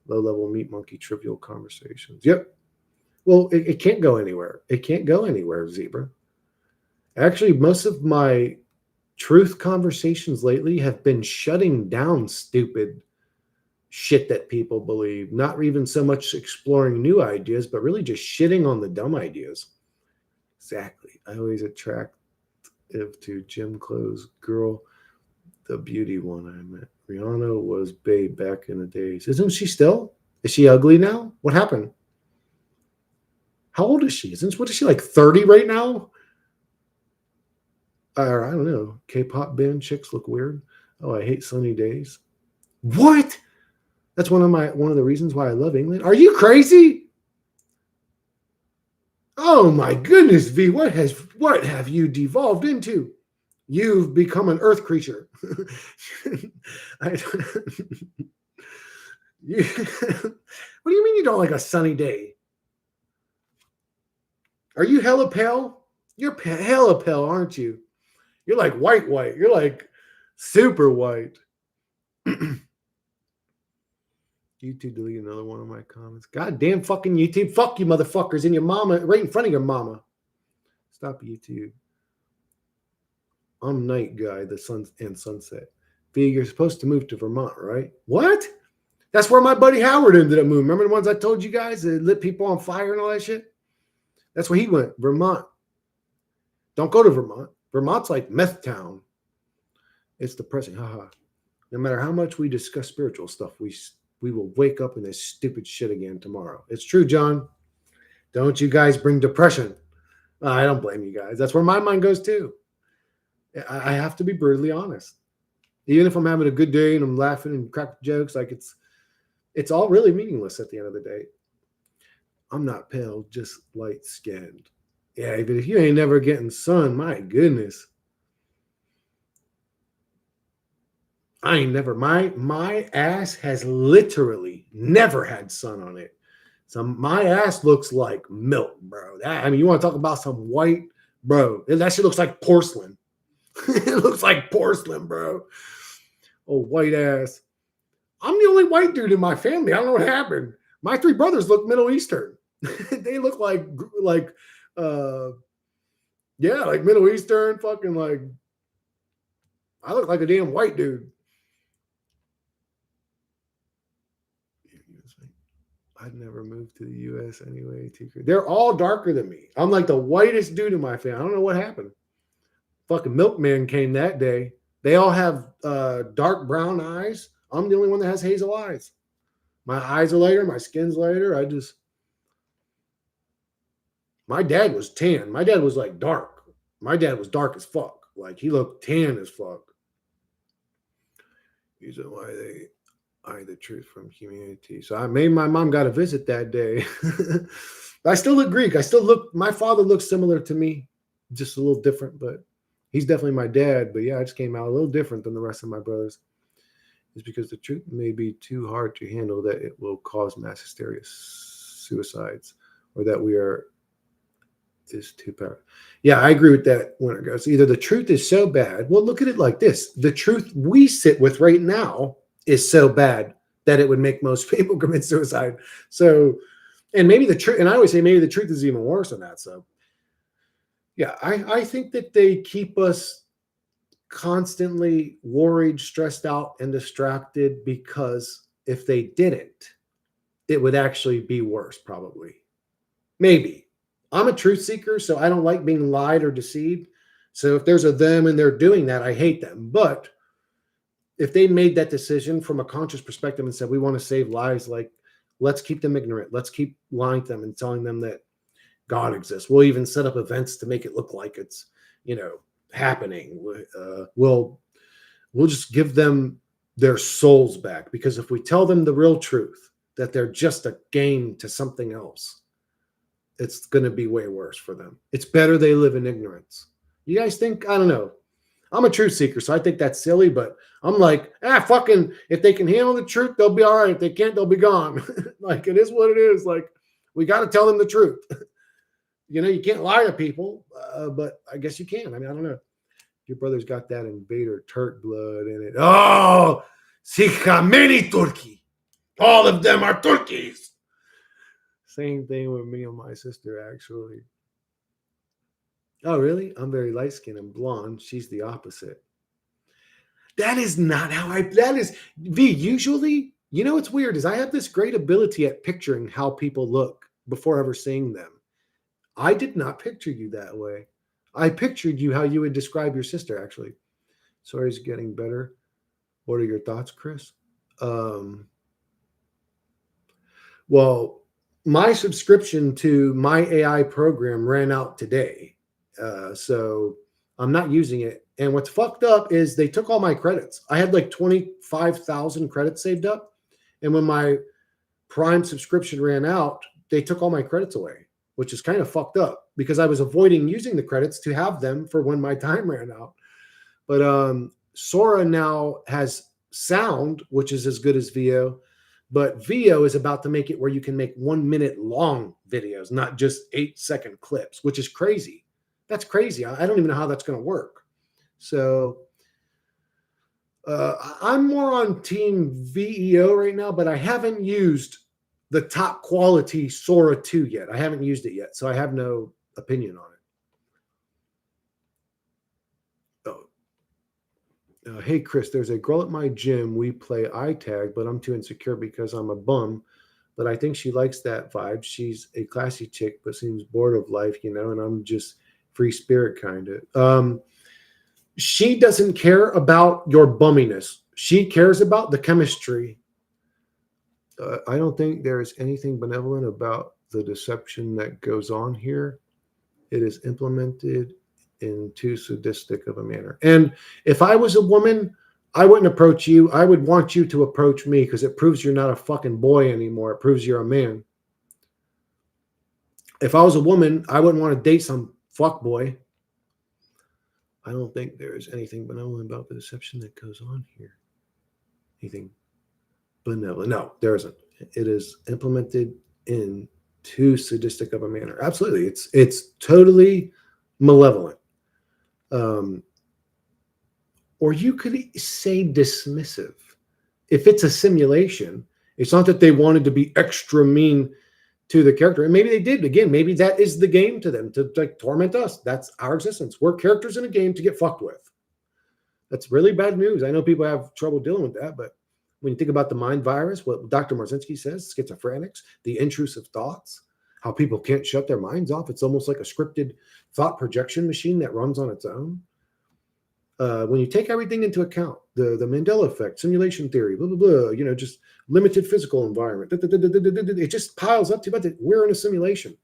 low-level meat monkey trivial conversations. Yep. Well, it can't go anywhere. It can't go anywhere, Zebra. Actually, most of my truth conversations lately have been shutting down stupid shit that people believe, not even so much exploring new ideas, but really just shitting on the dumb ideas. Exactly. I always attractive to gym clothes girl, the beauty one I met. Rihanna was babe back in the days. Isn't she still? Is she ugly now? What happened? How old is she? What is she, like 30 right now? Or I don't know. K-pop band chicks look weird. Oh, I hate sunny days. What? That's one of the reasons why I love England. Are you crazy? Oh my goodness, V. What have you devolved into? You've become an earth creature. What do you mean you don't like a sunny day? Are you hella pale? You're hella pale, aren't you? You're like white. You're like super white. YouTube deleted another one of my comments. God damn fucking YouTube. Fuck you, motherfuckers. And your mama, right in front of your mama. Stop YouTube. I'm night guy, the sun and sunset. V, you're supposed to move to Vermont, right? What? That's where my buddy Howard ended up moving. Remember the ones I told you guys that lit people on fire and all that shit? That's where he went, Vermont. Don't go to Vermont. Vermont's like meth town. It's depressing. Haha. No matter how much we discuss spiritual stuff, we will wake up in this stupid shit again tomorrow. It's true, John. Don't you guys bring depression. I don't blame you guys. That's where my mind goes too. I have to be brutally honest. Even if I'm having a good day and I'm laughing and cracking jokes, like it's all really meaningless at the end of the day. I'm not pale, just light skinned. Yeah, but if you ain't never getting sun, my goodness. I ain't never, my ass has literally never had sun on it. So my ass looks like milk, bro. You want to talk about some white, bro. That shit looks like porcelain. It looks like porcelain, bro. Oh, white ass. I'm the only white dude in my family. I don't know what happened. My three brothers look Middle Eastern. They look like Middle Eastern, fucking like, I look like a damn white dude. I'd never moved to the U.S. anyway. They're all darker than me. I'm like the whitest dude in my family. I don't know what happened. Fucking milkman came that day. They all have dark brown eyes. I'm the only one that has hazel eyes. My eyes are lighter. My skin's lighter. My dad was tan. My dad was like dark. My dad was dark as fuck. Like he looked tan as fuck. These are why they hide the truth from humanity. So my mom got a visit that day. I still look Greek. My father looks similar to me, just a little different, but he's definitely my dad. But yeah, I just came out a little different than the rest of my brothers. It's because the truth may be too hard to handle that it will cause mass hysteria, suicides, or that is too powerful. Yeah, I agree with that when it goes. Either the truth is so bad. Well, look at it like this. The truth we sit with right now is so bad that it would make most people commit suicide. So, and maybe the truth, and I always say maybe the truth is even worse than that. So, yeah, I think that they keep us constantly worried, stressed out, and distracted because if they didn't, it would actually be worse, probably. Maybe. I'm a truth seeker, so I don't like being lied or deceived. So if there's a them and they're doing that, I hate them. But if they made that decision from a conscious perspective and said, we want to save lives, like, let's keep them ignorant. Let's keep lying to them and telling them that God exists. We'll even set up events to make it look like it's, happening. We'll just give them their souls back. Because if we tell them the real truth, that they're just a game to something else, it's going to be way worse for them. It's better they live in ignorance. You guys think? I don't know. I'm a truth seeker, so I think that's silly, but I'm like, fucking, if they can handle the truth, they'll be all right. If they can't, they'll be gone. Like, it is what it is. Like, we got to tell them the truth. You can't lie to people, but I guess you can. I don't know. Your brother's got that invader Turk blood in it. Oh, Sikha, many Turkey. All of them are Turkeys. Same thing with me and my sister, actually. Oh, really? I'm very light skinned and blonde. She's the opposite. That is not how that is. V, usually, you know what's weird is I have this great ability at picturing how people look before ever seeing them. I did not picture you that way. I pictured you how you would describe your sister, actually. Sorry, it's getting better. What are your thoughts, Chris? Well, my subscription to my AI program ran out today. So I'm not using it. And what's fucked up is they took all my credits. I had like 25,000 credits saved up. And when my Prime subscription ran out, they took all my credits away, which is kind of fucked up because I was avoiding using the credits to have them for when my time ran out. But Sora now has sound, which is as good as VO. But VO is about to make it where you can make 1 minute long videos, not just 8-second clips, which is crazy. That's crazy. I don't even know how that's going to work. So I'm more on team VEO right now, but I haven't used the top quality Sora 2 yet. I haven't used it yet, so I have no opinion on it. Hey, Chris, there's a girl at my gym. We play iTag, but I'm too insecure because I'm a bum. But I think she likes that vibe. She's a classy chick, but seems bored of life, and I'm just free spirit kind of. She doesn't care about your bumminess. She cares about the chemistry. I don't think there's anything benevolent about the deception that goes on here. It is implemented in too sadistic of a manner. And if I was a woman, I wouldn't approach you. I would want you to approach me because it proves you're not a fucking boy anymore. It proves you're a man. If I was a woman, I wouldn't want to date some fuck boy. I don't think there's anything benevolent about the deception that goes on here. Anything benevolent? No, there isn't. It is implemented in too sadistic of a manner. Absolutely. It's totally malevolent. Or you could say dismissive. If it's a simulation, it's not that they wanted to be extra mean to the character. And maybe they did. Again, maybe that is the game to them, to like torment us. That's our existence. We're characters in a game to get fucked with. That's really bad news. I know people have trouble dealing with that, but when you think about the mind virus, what Dr. Marzinski says, schizophrenics, the intrusive thoughts, how people can't shut their minds off. It's almost like a scripted thought projection machine that runs on its own. When you take everything into account, the Mandela effect, simulation theory, blah, blah, blah, just limited physical environment, it just piles up to about that we're in a simulation.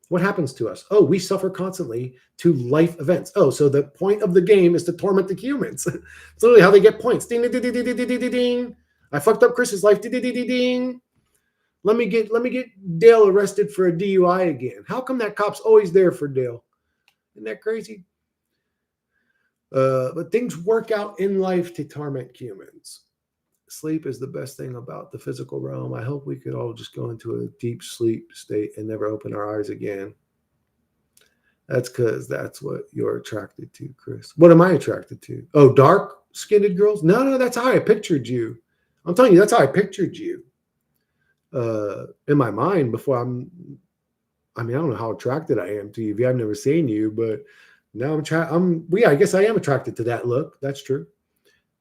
What happens to us? Oh, we suffer constantly to life events. Oh, so the point of the game is to torment the humans. It's literally how they get points. Ding, ding, ding, ding, ding, ding, ding, ding. I fucked up Chris's life. Ding, ding, ding, ding, ding. Let me get Dale arrested for a DUI again. How come that cop's always there for Dale? Isn't that crazy? But things work out in life to torment humans. Sleep is the best thing about the physical realm. I hope we could all just go into a deep sleep state and never open our eyes again. That's because that's what you're attracted to, Chris. What am I attracted to? Oh, dark-skinned girls? No, that's how I pictured you. I'm telling you, that's how I pictured you. In my mind before I don't know how attracted I am to you. I've never seen you, but now I guess I am attracted to that look. That's true.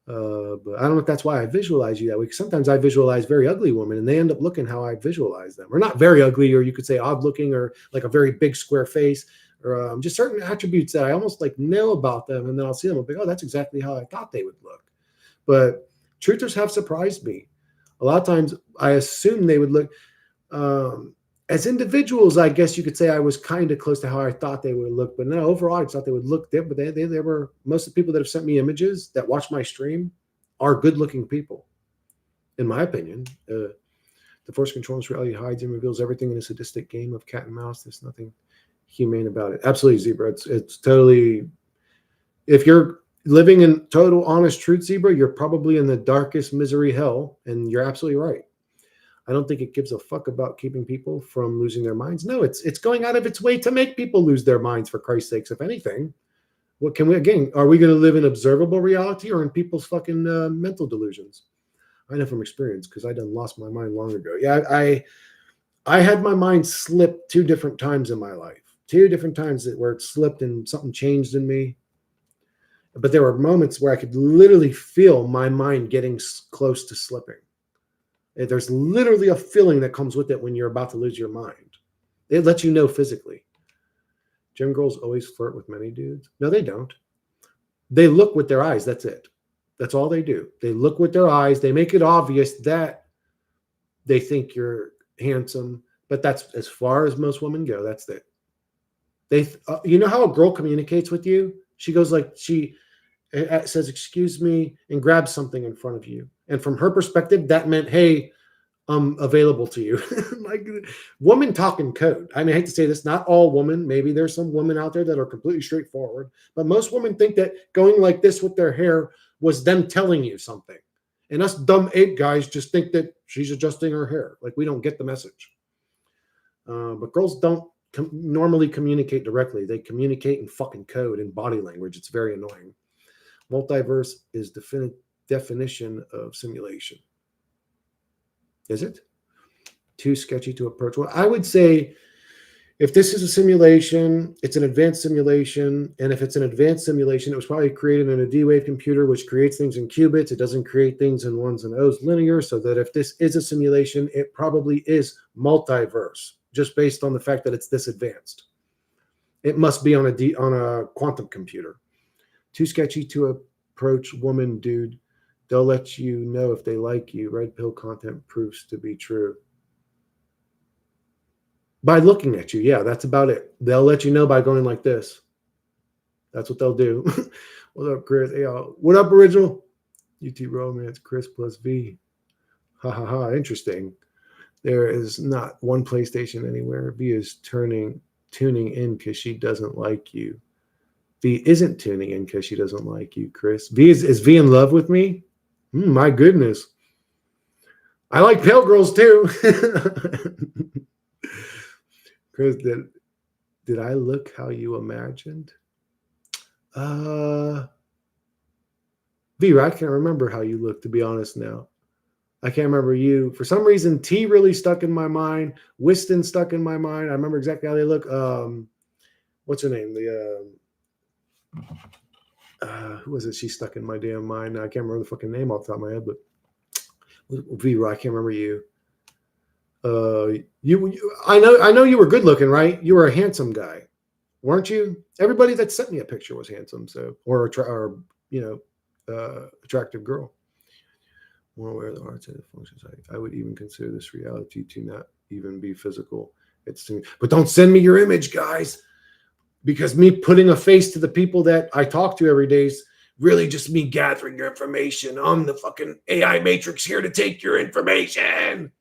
But I don't know if that's why I visualize you that way. Sometimes I visualize very ugly women and they end up looking how I visualize them. Or not very ugly, or you could say odd looking, or like a very big square face, or just certain attributes that I almost like know about them. And then I'll see them and be like, oh, that's exactly how I thought they would look. But truthers have surprised me. A lot of times I assume they would look, as individuals, I guess you could say I was kind of close to how I thought they would look, but no, overall, I thought they would look different. But they were, most of the people that have sent me images that watch my stream are good looking people, in my opinion. The force controls reality, hides and reveals everything in a sadistic game of cat and mouse. There's nothing humane about it. Absolutely, Zebra. It's totally, if you're living in total honest truth, Zebra, you're probably in the darkest misery hell, and you're absolutely right. I don't think it gives a fuck about keeping people from losing their minds. No, it's going out of its way to make people lose their minds, for Christ's sakes, if anything. What can we, again, are we going to live in observable reality or in people's fucking mental delusions? I know from experience because I done lost my mind long ago. Yeah, I had my mind slip 2 different times in my life. 2 different times where it slipped and something changed in me. But there were moments where I could literally feel my mind getting close to slipping. There's literally a feeling that comes with it when you're about to lose your mind. It lets you know physically. Gym girls always flirt with many dudes. No, they don't. They look with their eyes. That's it. That's all they do. They look with their eyes. They make it obvious that they think you're handsome, but that's as far as most women go. That's it. You know how a girl communicates with you? She goes like, she says, excuse me, and grabs something in front of you. And from her perspective, that meant, hey, I'm available to you. Like, women talk in code. I mean, I hate to say this, not all women. Maybe there's some women out there that are completely straightforward, but most women think that going like this with their hair was them telling you something. And us dumb ape guys just think that she's adjusting her hair. Like, we don't get the message. But girls don't normally communicate directly. They communicate in fucking code and body language. It's very annoying. Multiverse is definition of simulation. Is it? Too sketchy to approach? Well, I would say if this is a simulation, it's an advanced simulation. And if it's an advanced simulation, it was probably created in a D-Wave computer, which creates things in qubits. It doesn't create things in ones and O's linear. So that if this is a simulation, it probably is multiverse, just based on the fact that it's this advanced. It must be on a quantum computer. Too sketchy to approach woman, dude. They'll let you know if they like you. Red pill content proves to be true. By looking at you, yeah, that's about it. They'll let you know by going like this. That's what they'll do. What up, Chris? Hey, what up, original? UT Romance, Chris plus V. Ha ha ha, interesting. There is not one PlayStation anywhere. V is tuning in because she doesn't like you. V isn't tuning in because she doesn't like you, Chris. V is V in love with me? My goodness. I like pale girls too. Chris, did I look how you imagined? V, I can't remember how you look, to be honest now. I can't remember you. For some reason, T really stuck in my mind. Whiston stuck in my mind. I remember exactly how they look. What's her name? Who was it? She stuck in my damn mind. I can't remember the fucking name off the top of my head, but V, I can't remember you. I know you were good looking, right? You were a handsome guy, weren't you? Everybody that sent me a picture was handsome, so attractive girl. More aware of the arts and the functions. I would even consider this reality to not even be physical. But don't send me your image, guys, because me putting a face to the people that I talk to every day is really just me gathering your information. I'm the fucking AI matrix here to take your information.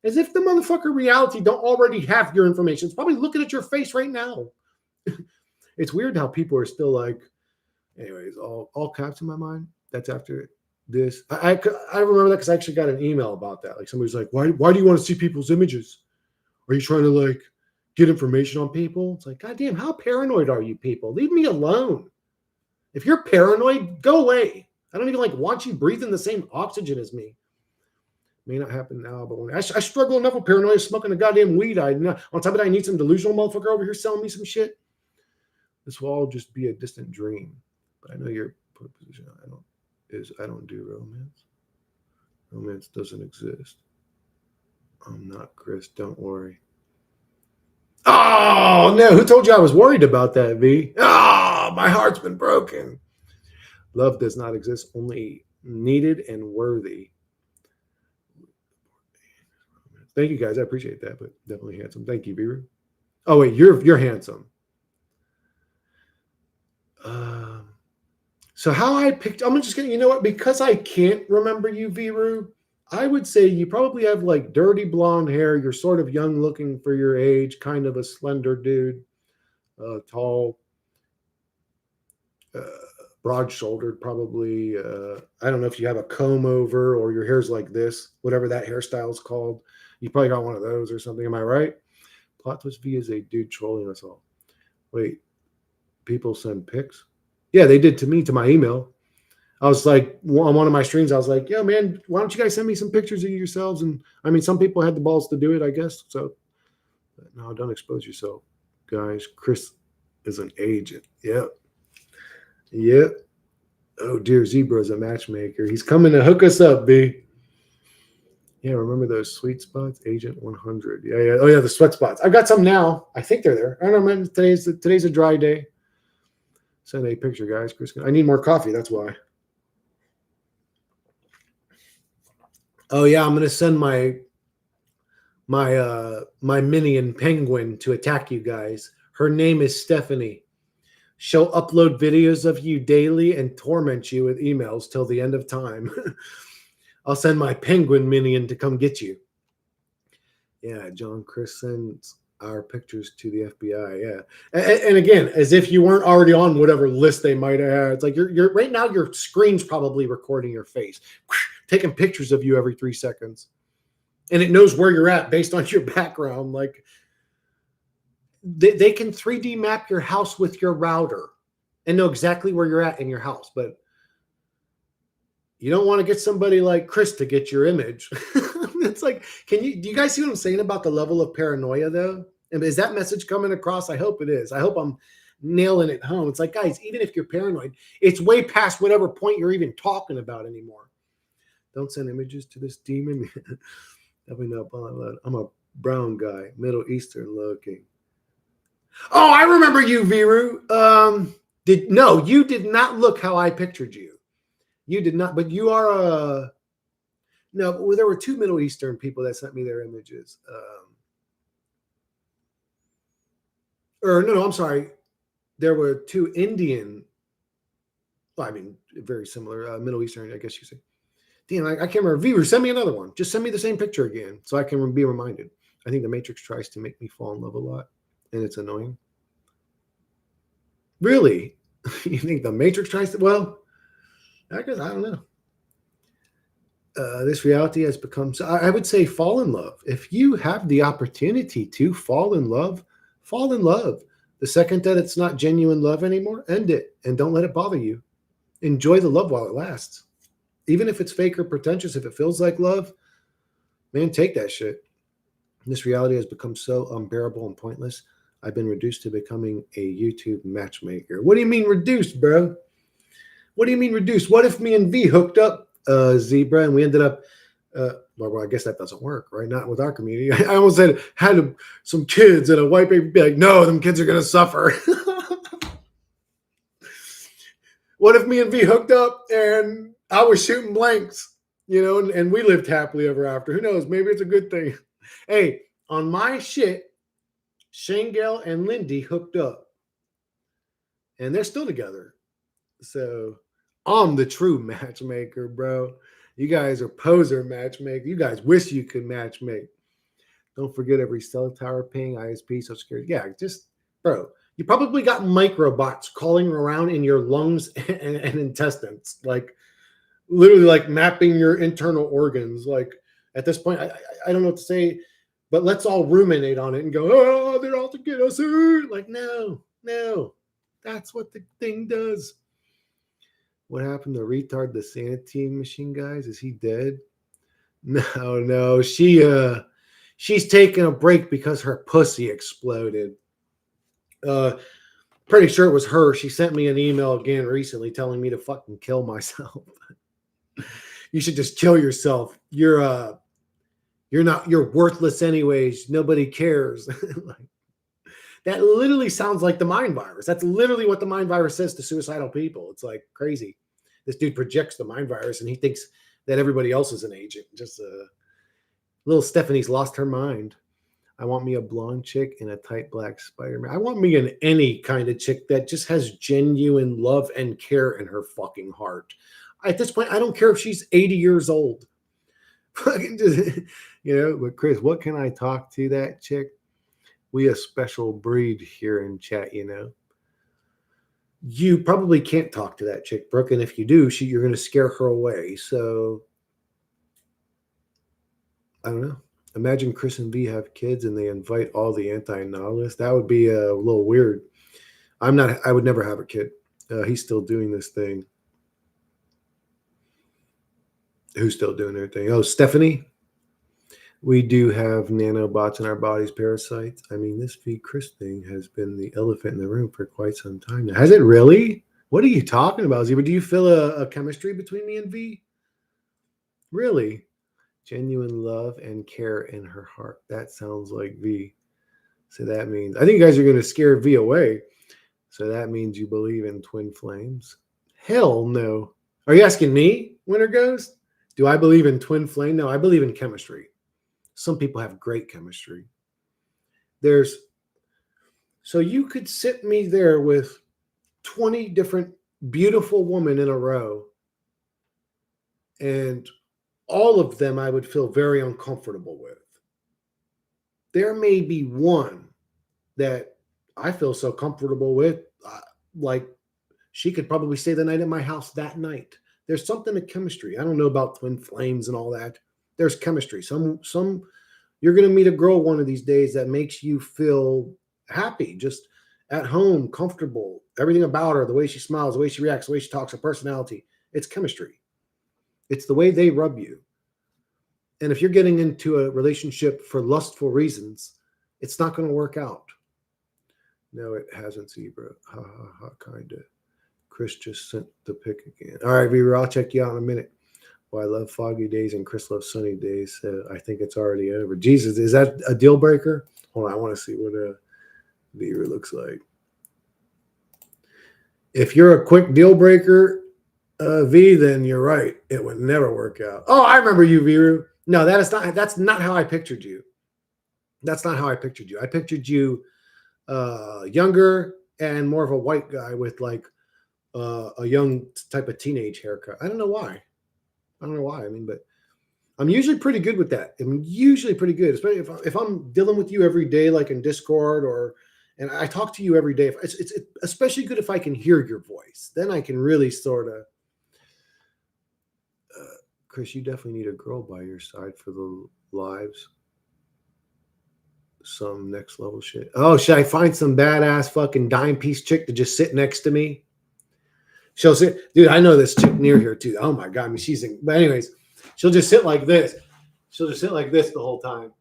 As if the motherfucker reality don't already have your information. It's probably looking at your face right now. It's weird how people are still like, anyways, all caps in my mind. That's after this. I remember that because I actually got an email about that. Like somebody's like, why do you want to see people's images? Are you trying to like get information on people? It's like, goddamn, how paranoid are you people? Leave me alone. If you're paranoid, go away. I don't even like want you breathing the same oxygen as me. May not happen now, but when I struggle enough with paranoia, smoking the goddamn weed. On top of that, I need some delusional motherfucker over here selling me some shit. This will all just be a distant dream. But I know your position. I don't do romance. Romance doesn't exist. I'm not Chris. Don't worry. Oh no! Who told you I was worried about that, V? Oh, my heart's been broken. Love does not exist. Only needed and worthy. Thank you guys. I appreciate that, but definitely handsome. Thank you, Viru. Oh wait, you're handsome. So how I picked, I'm just gonna, you know what? Because I can't remember you, Viru, I would say you probably have like dirty blonde hair. You're sort of young looking for your age, kind of a slender dude, tall, broad-shouldered, probably. I don't know if you have a comb over or your hair's like this, whatever that hairstyle is called. You probably got one of those or something. Am I right? Plot twist V is a dude trolling us all. Wait, people send pics? Yeah, they did to me, to my email. I was like, on one of my streams, I was like, yeah, man, why don't you guys send me some pictures of yourselves? And I mean, some people had the balls to do it, I guess. So, no, don't expose yourself, guys. Chris is an agent. Yep. Yep. Oh, dear. Zebra's a matchmaker. He's coming to hook us up, B. Yeah, remember those sweet spots? Agent 100. Yeah, yeah. Oh, yeah, the sweat spots. I've got some now. I think they're there. I don't know, man. Today's a dry day. Send a picture, guys. Chris, I need more coffee. That's why. Oh yeah, I'm gonna send my minion penguin to attack you guys. Her name is Stephanie. She'll upload videos of you daily and torment you with emails till the end of time. I'll send my penguin minion to come get you. Yeah, John Chris sends our pictures to the FBI. Yeah, and again, as if you weren't already on whatever list they might have had. It's like you're right now. Your screen's probably recording your face, taking pictures of you every 3 seconds, and it knows where you're at based on your background. Like they can 3D map your house with your router and know exactly where you're at in your house, but you don't want to get somebody like Chris to get your image. It's like, do you guys see what I'm saying about the level of paranoia though? And is that message coming across? I hope it is. I hope I'm nailing it home. It's like, guys, even if you're paranoid, it's way past whatever point you're even talking about anymore. Don't send images to this demon. Definitely not. I'm a brown guy, Middle Eastern looking. Oh, I remember you, Viru. You did not look how I pictured you. You did not, but you are a no. Well, there were 2 Middle Eastern people that sent me their images. Or no, I'm sorry. There were 2 Indian. Well, I mean, very similar Middle Eastern, I guess you say. Damn, I can't remember. Viru, send me another one. Just send me the same picture again, so I can be reminded. I think the Matrix tries to make me fall in love a lot, and it's annoying. Really? You think the Matrix tries to? Well, I guess I don't know. This reality has become so. I would say fall in love. If you have the opportunity to fall in love, fall in love. The second that it's not genuine love anymore, end it and don't let it bother you. Enjoy the love while it lasts. Even if it's fake or pretentious, if it feels like love, man, take that shit. This reality has become so unbearable and pointless. I've been reduced to becoming a YouTube matchmaker. What do you mean reduced, bro? What do you mean reduced? What if me and V hooked up, Zebra, and we ended up, well, I guess that doesn't work, right? Not with our community. I almost said had some kids and a white baby be like, no, them kids are going to suffer. What if me and V hooked up and I was shooting blanks, and we lived happily ever after? Who knows? Maybe it's a good thing. Hey, on my shit, Shangel and Lindy hooked up, and they're still together. So I'm the true matchmaker, bro. You guys are poser matchmaker. You guys wish you could matchmake. Don't forget every cell tower ping, ISP, Social Security. Yeah, just, bro, you probably got microbots calling around in your lungs and intestines, like literally like mapping your internal organs. Like at this point, I don't know what to say, but let's all ruminate on it and go, oh, they're out to get us. Like, no, that's what the thing does. What happened to retard the sanity machine, guys? Is he dead? No. She's taking a break because her pussy exploded. Pretty sure it was her. She sent me an email again recently telling me to fucking kill myself. You should just kill yourself. You're worthless anyways. Nobody cares. That literally sounds like the mind virus. That's literally what the mind virus says to suicidal people. It's like crazy. This dude projects the mind virus and he thinks that everybody else is an agent. Just little Stephanie's lost her mind. I want me a blonde chick in a tight black Spider-Man. I want me an any kind of chick that just has genuine love and care in her fucking heart. At this point, I don't care if she's 80 years old. But Chris, what can I talk to that chick? We a special breed here in chat, You probably can't talk to that chick, Brooke, and if you do, you're going to scare her away. So, I don't know. Imagine Chris and V have kids and they invite all the anti-nihilists. That would be a little weird. I would never have a kid. He's still doing this thing. Who's still doing their thing? Oh, Stephanie. We do have nanobots in our bodies, parasites. I mean, this V Chris thing has been the elephant in the room for quite some time now. Has it really? What are you talking about, Zebra? Do you feel a chemistry between me and V? Really? Genuine love and care in her heart. That sounds like V. So that means, I think you guys are going to scare V away. So that means you believe in twin flames? Hell no. Are you asking me, Winter Ghost? Do I believe in twin flame? No, I believe in chemistry. Some people have great chemistry. So you could sit me there with 20 different beautiful women in a row, and all of them I would feel very uncomfortable with. There may be one that I feel so comfortable with, like she could probably stay the night at my house that night. There's something to chemistry. I don't know about twin flames and all that. There's chemistry. Some you're going to meet a girl one of these days that makes you feel happy, just at home, comfortable. Everything about her, the way she smiles, the way she reacts, the way she talks, her personality. It's chemistry. It's the way they rub you. And if you're getting into a relationship for lustful reasons, it's not going to work out. No, it hasn't, Zebra. Ha, ha, ha, kind of. Chris just sent the pic again. All right, Viewer, I'll check you out in a minute. Well, I love foggy days and Chris loves sunny days. I think it's already over. Jesus, is that a deal breaker? Hold on, I want to see what a Viewer looks like. If you're a quick deal breaker, V, then you're right. It would never work out. Oh, I remember you, Viewer. No, that's not how I pictured you. That's not how I pictured you. I pictured you younger and more of a white guy with like a young type of teenage haircut. I don't know why. I mean, but I'm usually pretty good with that. I'm usually pretty good, especially if I'm dealing with you every day, like in Discord and I talk to you every day. It's especially good if I can hear your voice. Then I can really sort of. Chris, you definitely need a girl by your side for the lives. Some next level shit. Oh, should I find some badass fucking dime piece chick to just sit next to me? She'll sit, dude. I know this chick near here too. Oh my god, I mean, but anyways, she'll just sit like this. She'll just sit like this the whole time.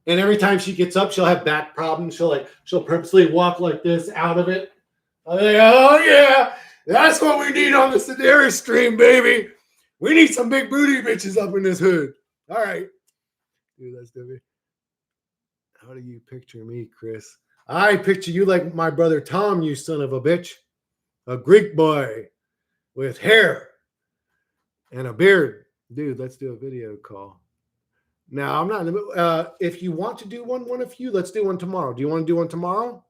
And every time she gets up, she'll have back problems. She'll purposely walk like this out of it. I'm like, oh yeah, that's what we need on the Sedaris stream, baby. We need some big booty bitches up in this hood. All right, dude, let's do it. How do you picture me, Chris? I picture you like my brother Tom, you son of a bitch. A Greek boy with hair and a beard. Dude, let's do a video call. Now, I'm not, if you want to do one of you, let's do one tomorrow. Do you want to do one tomorrow?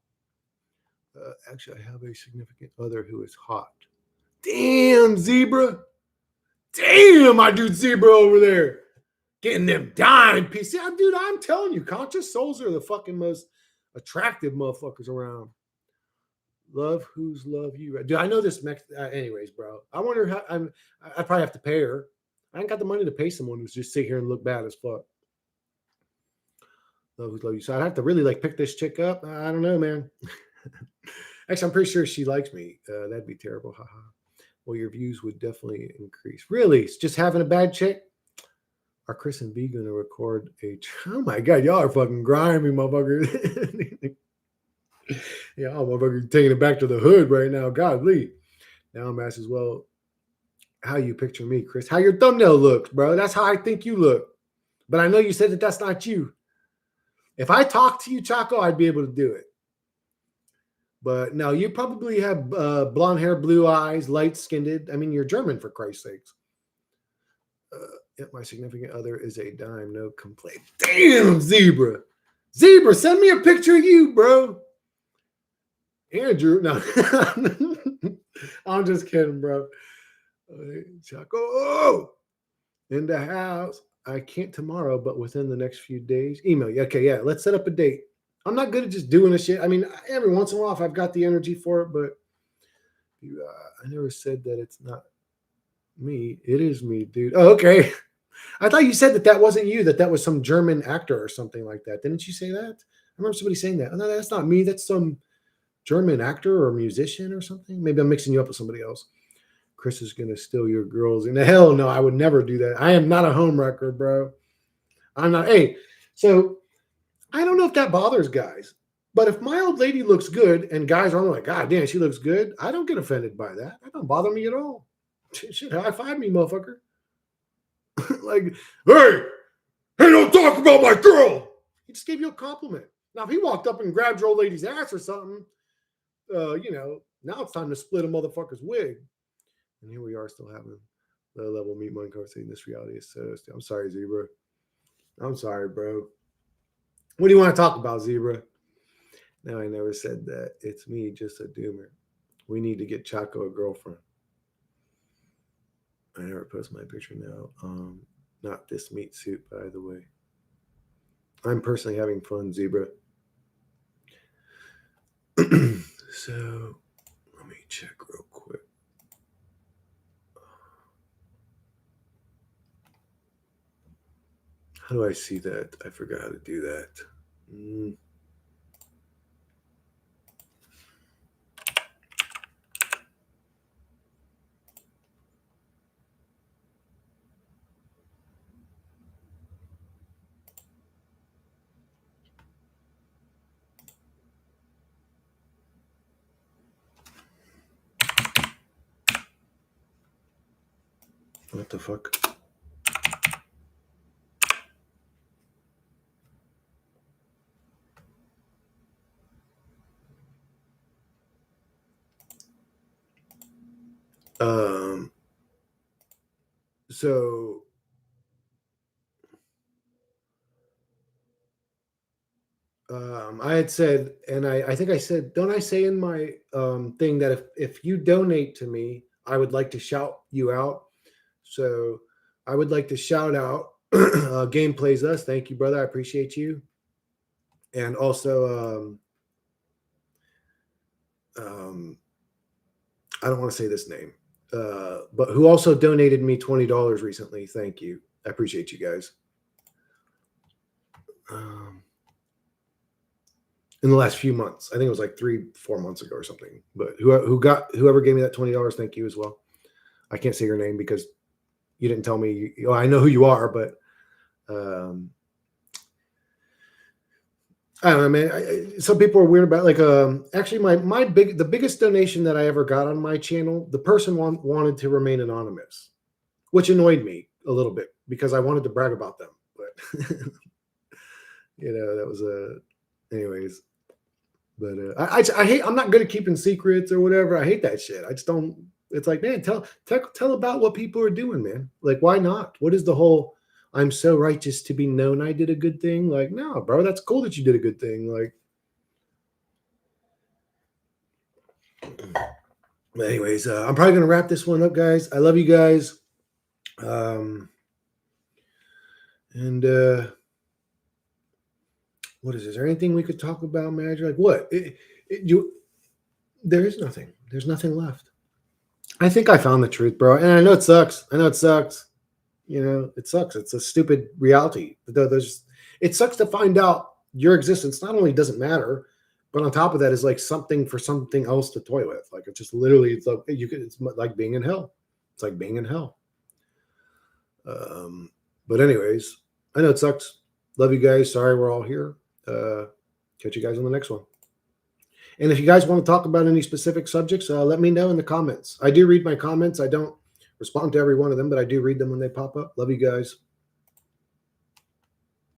Actually, I have a significant other who is hot. Damn, Zebra. Damn, my dude Zebra over there. Getting them dime pieces. Yeah, dude, I'm telling you, conscious souls are the fucking most attractive motherfuckers around. Love who's love you. Dude, I know this. Anyways, bro, I wonder how I probably have to pay her. I ain't got the money to pay someone who's just sit here and look bad as fuck. Love who's love you. So I'd have to really like pick this chick up. I don't know, man. Actually, I'm pretty sure she likes me. That'd be terrible. Haha. Well, your views would definitely increase. Really? It's just having a bad chick? Are Chris and B going to record a... Oh, my God. Y'all are fucking grimy, motherfucker. Yeah, I'm motherfucker taking it back to the hood right now. Godly. Now I'm asked as well, how you picture me, Chris? How your thumbnail looks, bro. That's how I think you look. But I know you said that that's not you. If I talk to you, Chaco, I'd be able to do it. But no, you probably have blonde hair, blue eyes, light-skinned. I mean, you're German, for Christ's sakes. If my significant other is a dime, no complaint. Damn, Zebra. Zebra, send me a picture of you, bro. Andrew, no. I'm just kidding, bro. Chaco, oh, in the house. I can't tomorrow, but within the next few days. Email you. Okay, yeah, let's set up a date. I'm not good at just doing this shit. I mean, every once in a while, if I've got the energy for it, but I never said that it's not me. It is me, dude. Oh, okay. I thought you said that wasn't you, that was some German actor or something like that. Didn't you say that? I remember somebody saying that. Oh, no, that's not me. That's some German actor or musician or something. Maybe I'm mixing you up with somebody else. Chris is going to steal your girls. And hell no, I would never do that. I am not a homewrecker, bro. I'm not. Hey, so I don't know if that bothers guys, but if my old lady looks good and guys are like, God damn, she looks good, I don't get offended by that. That don't bother me at all. Shit, high five me, motherfucker. Like, hey, don't talk about my girl. He just gave you a compliment. Now, if he walked up and grabbed your old lady's ass or something, now it's time to split a motherfucker's wig. And here we are still having the level meet one conversation. This reality is so. I'm sorry, Zebra. I'm sorry, bro. What do you want to talk about, Zebra? No, I never said that. It's me, just a doomer. We need to get Chaco a girlfriend. I never post my picture now. Not this meat suit, by the way. I'm personally having fun, Zebra. So, let me check real quick. How do I see that? I forgot how to do that. What the fuck? So I had said, and I think I said, don't I say in my thing that if you donate to me, I would like to shout you out. So I would like to shout out Game Plays Us. Thank you, brother. I appreciate you. And also, I don't want to say this name, but who also donated me $20 recently. Thank you. I appreciate you guys. In the last few months, I think it was like 3-4 months ago or something. But whoever gave me that $20, thank you as well. I can't say your name because you didn't tell me. I know who you are, but I don't know, man. Some people are weird about actually the biggest donation that I ever got on my channel, the person wanted to remain anonymous, which annoyed me a little bit because I wanted to brag about them. But that was anyways. But I hate. I'm not good at keeping secrets or whatever. I hate that shit. I just don't. It's like, man, tell about what people are doing, man. Like, why not? What is the whole? I'm so righteous to be known I did a good thing. Like, no, bro, that's cool that you did a good thing. Like, but anyways, I'm probably gonna wrap this one up, guys. I love you guys. What is this? Is there anything we could talk about, manager? Like what? There is nothing. There's nothing left. I think I found the truth, bro. And I know it sucks. It sucks. It's a stupid reality. It sucks to find out your existence not only doesn't matter, but on top of that is like something for something else to toy with. Like it's just literally, it's like being in hell. It's like being in hell. But anyways, I know it sucks. Love you guys. Sorry we're all here. Catch you guys on the next one. And if you guys want to talk about any specific subjects, let me know in the comments. I do read my comments. I don't respond to every one of them, but I do read them when they pop up. Love you guys.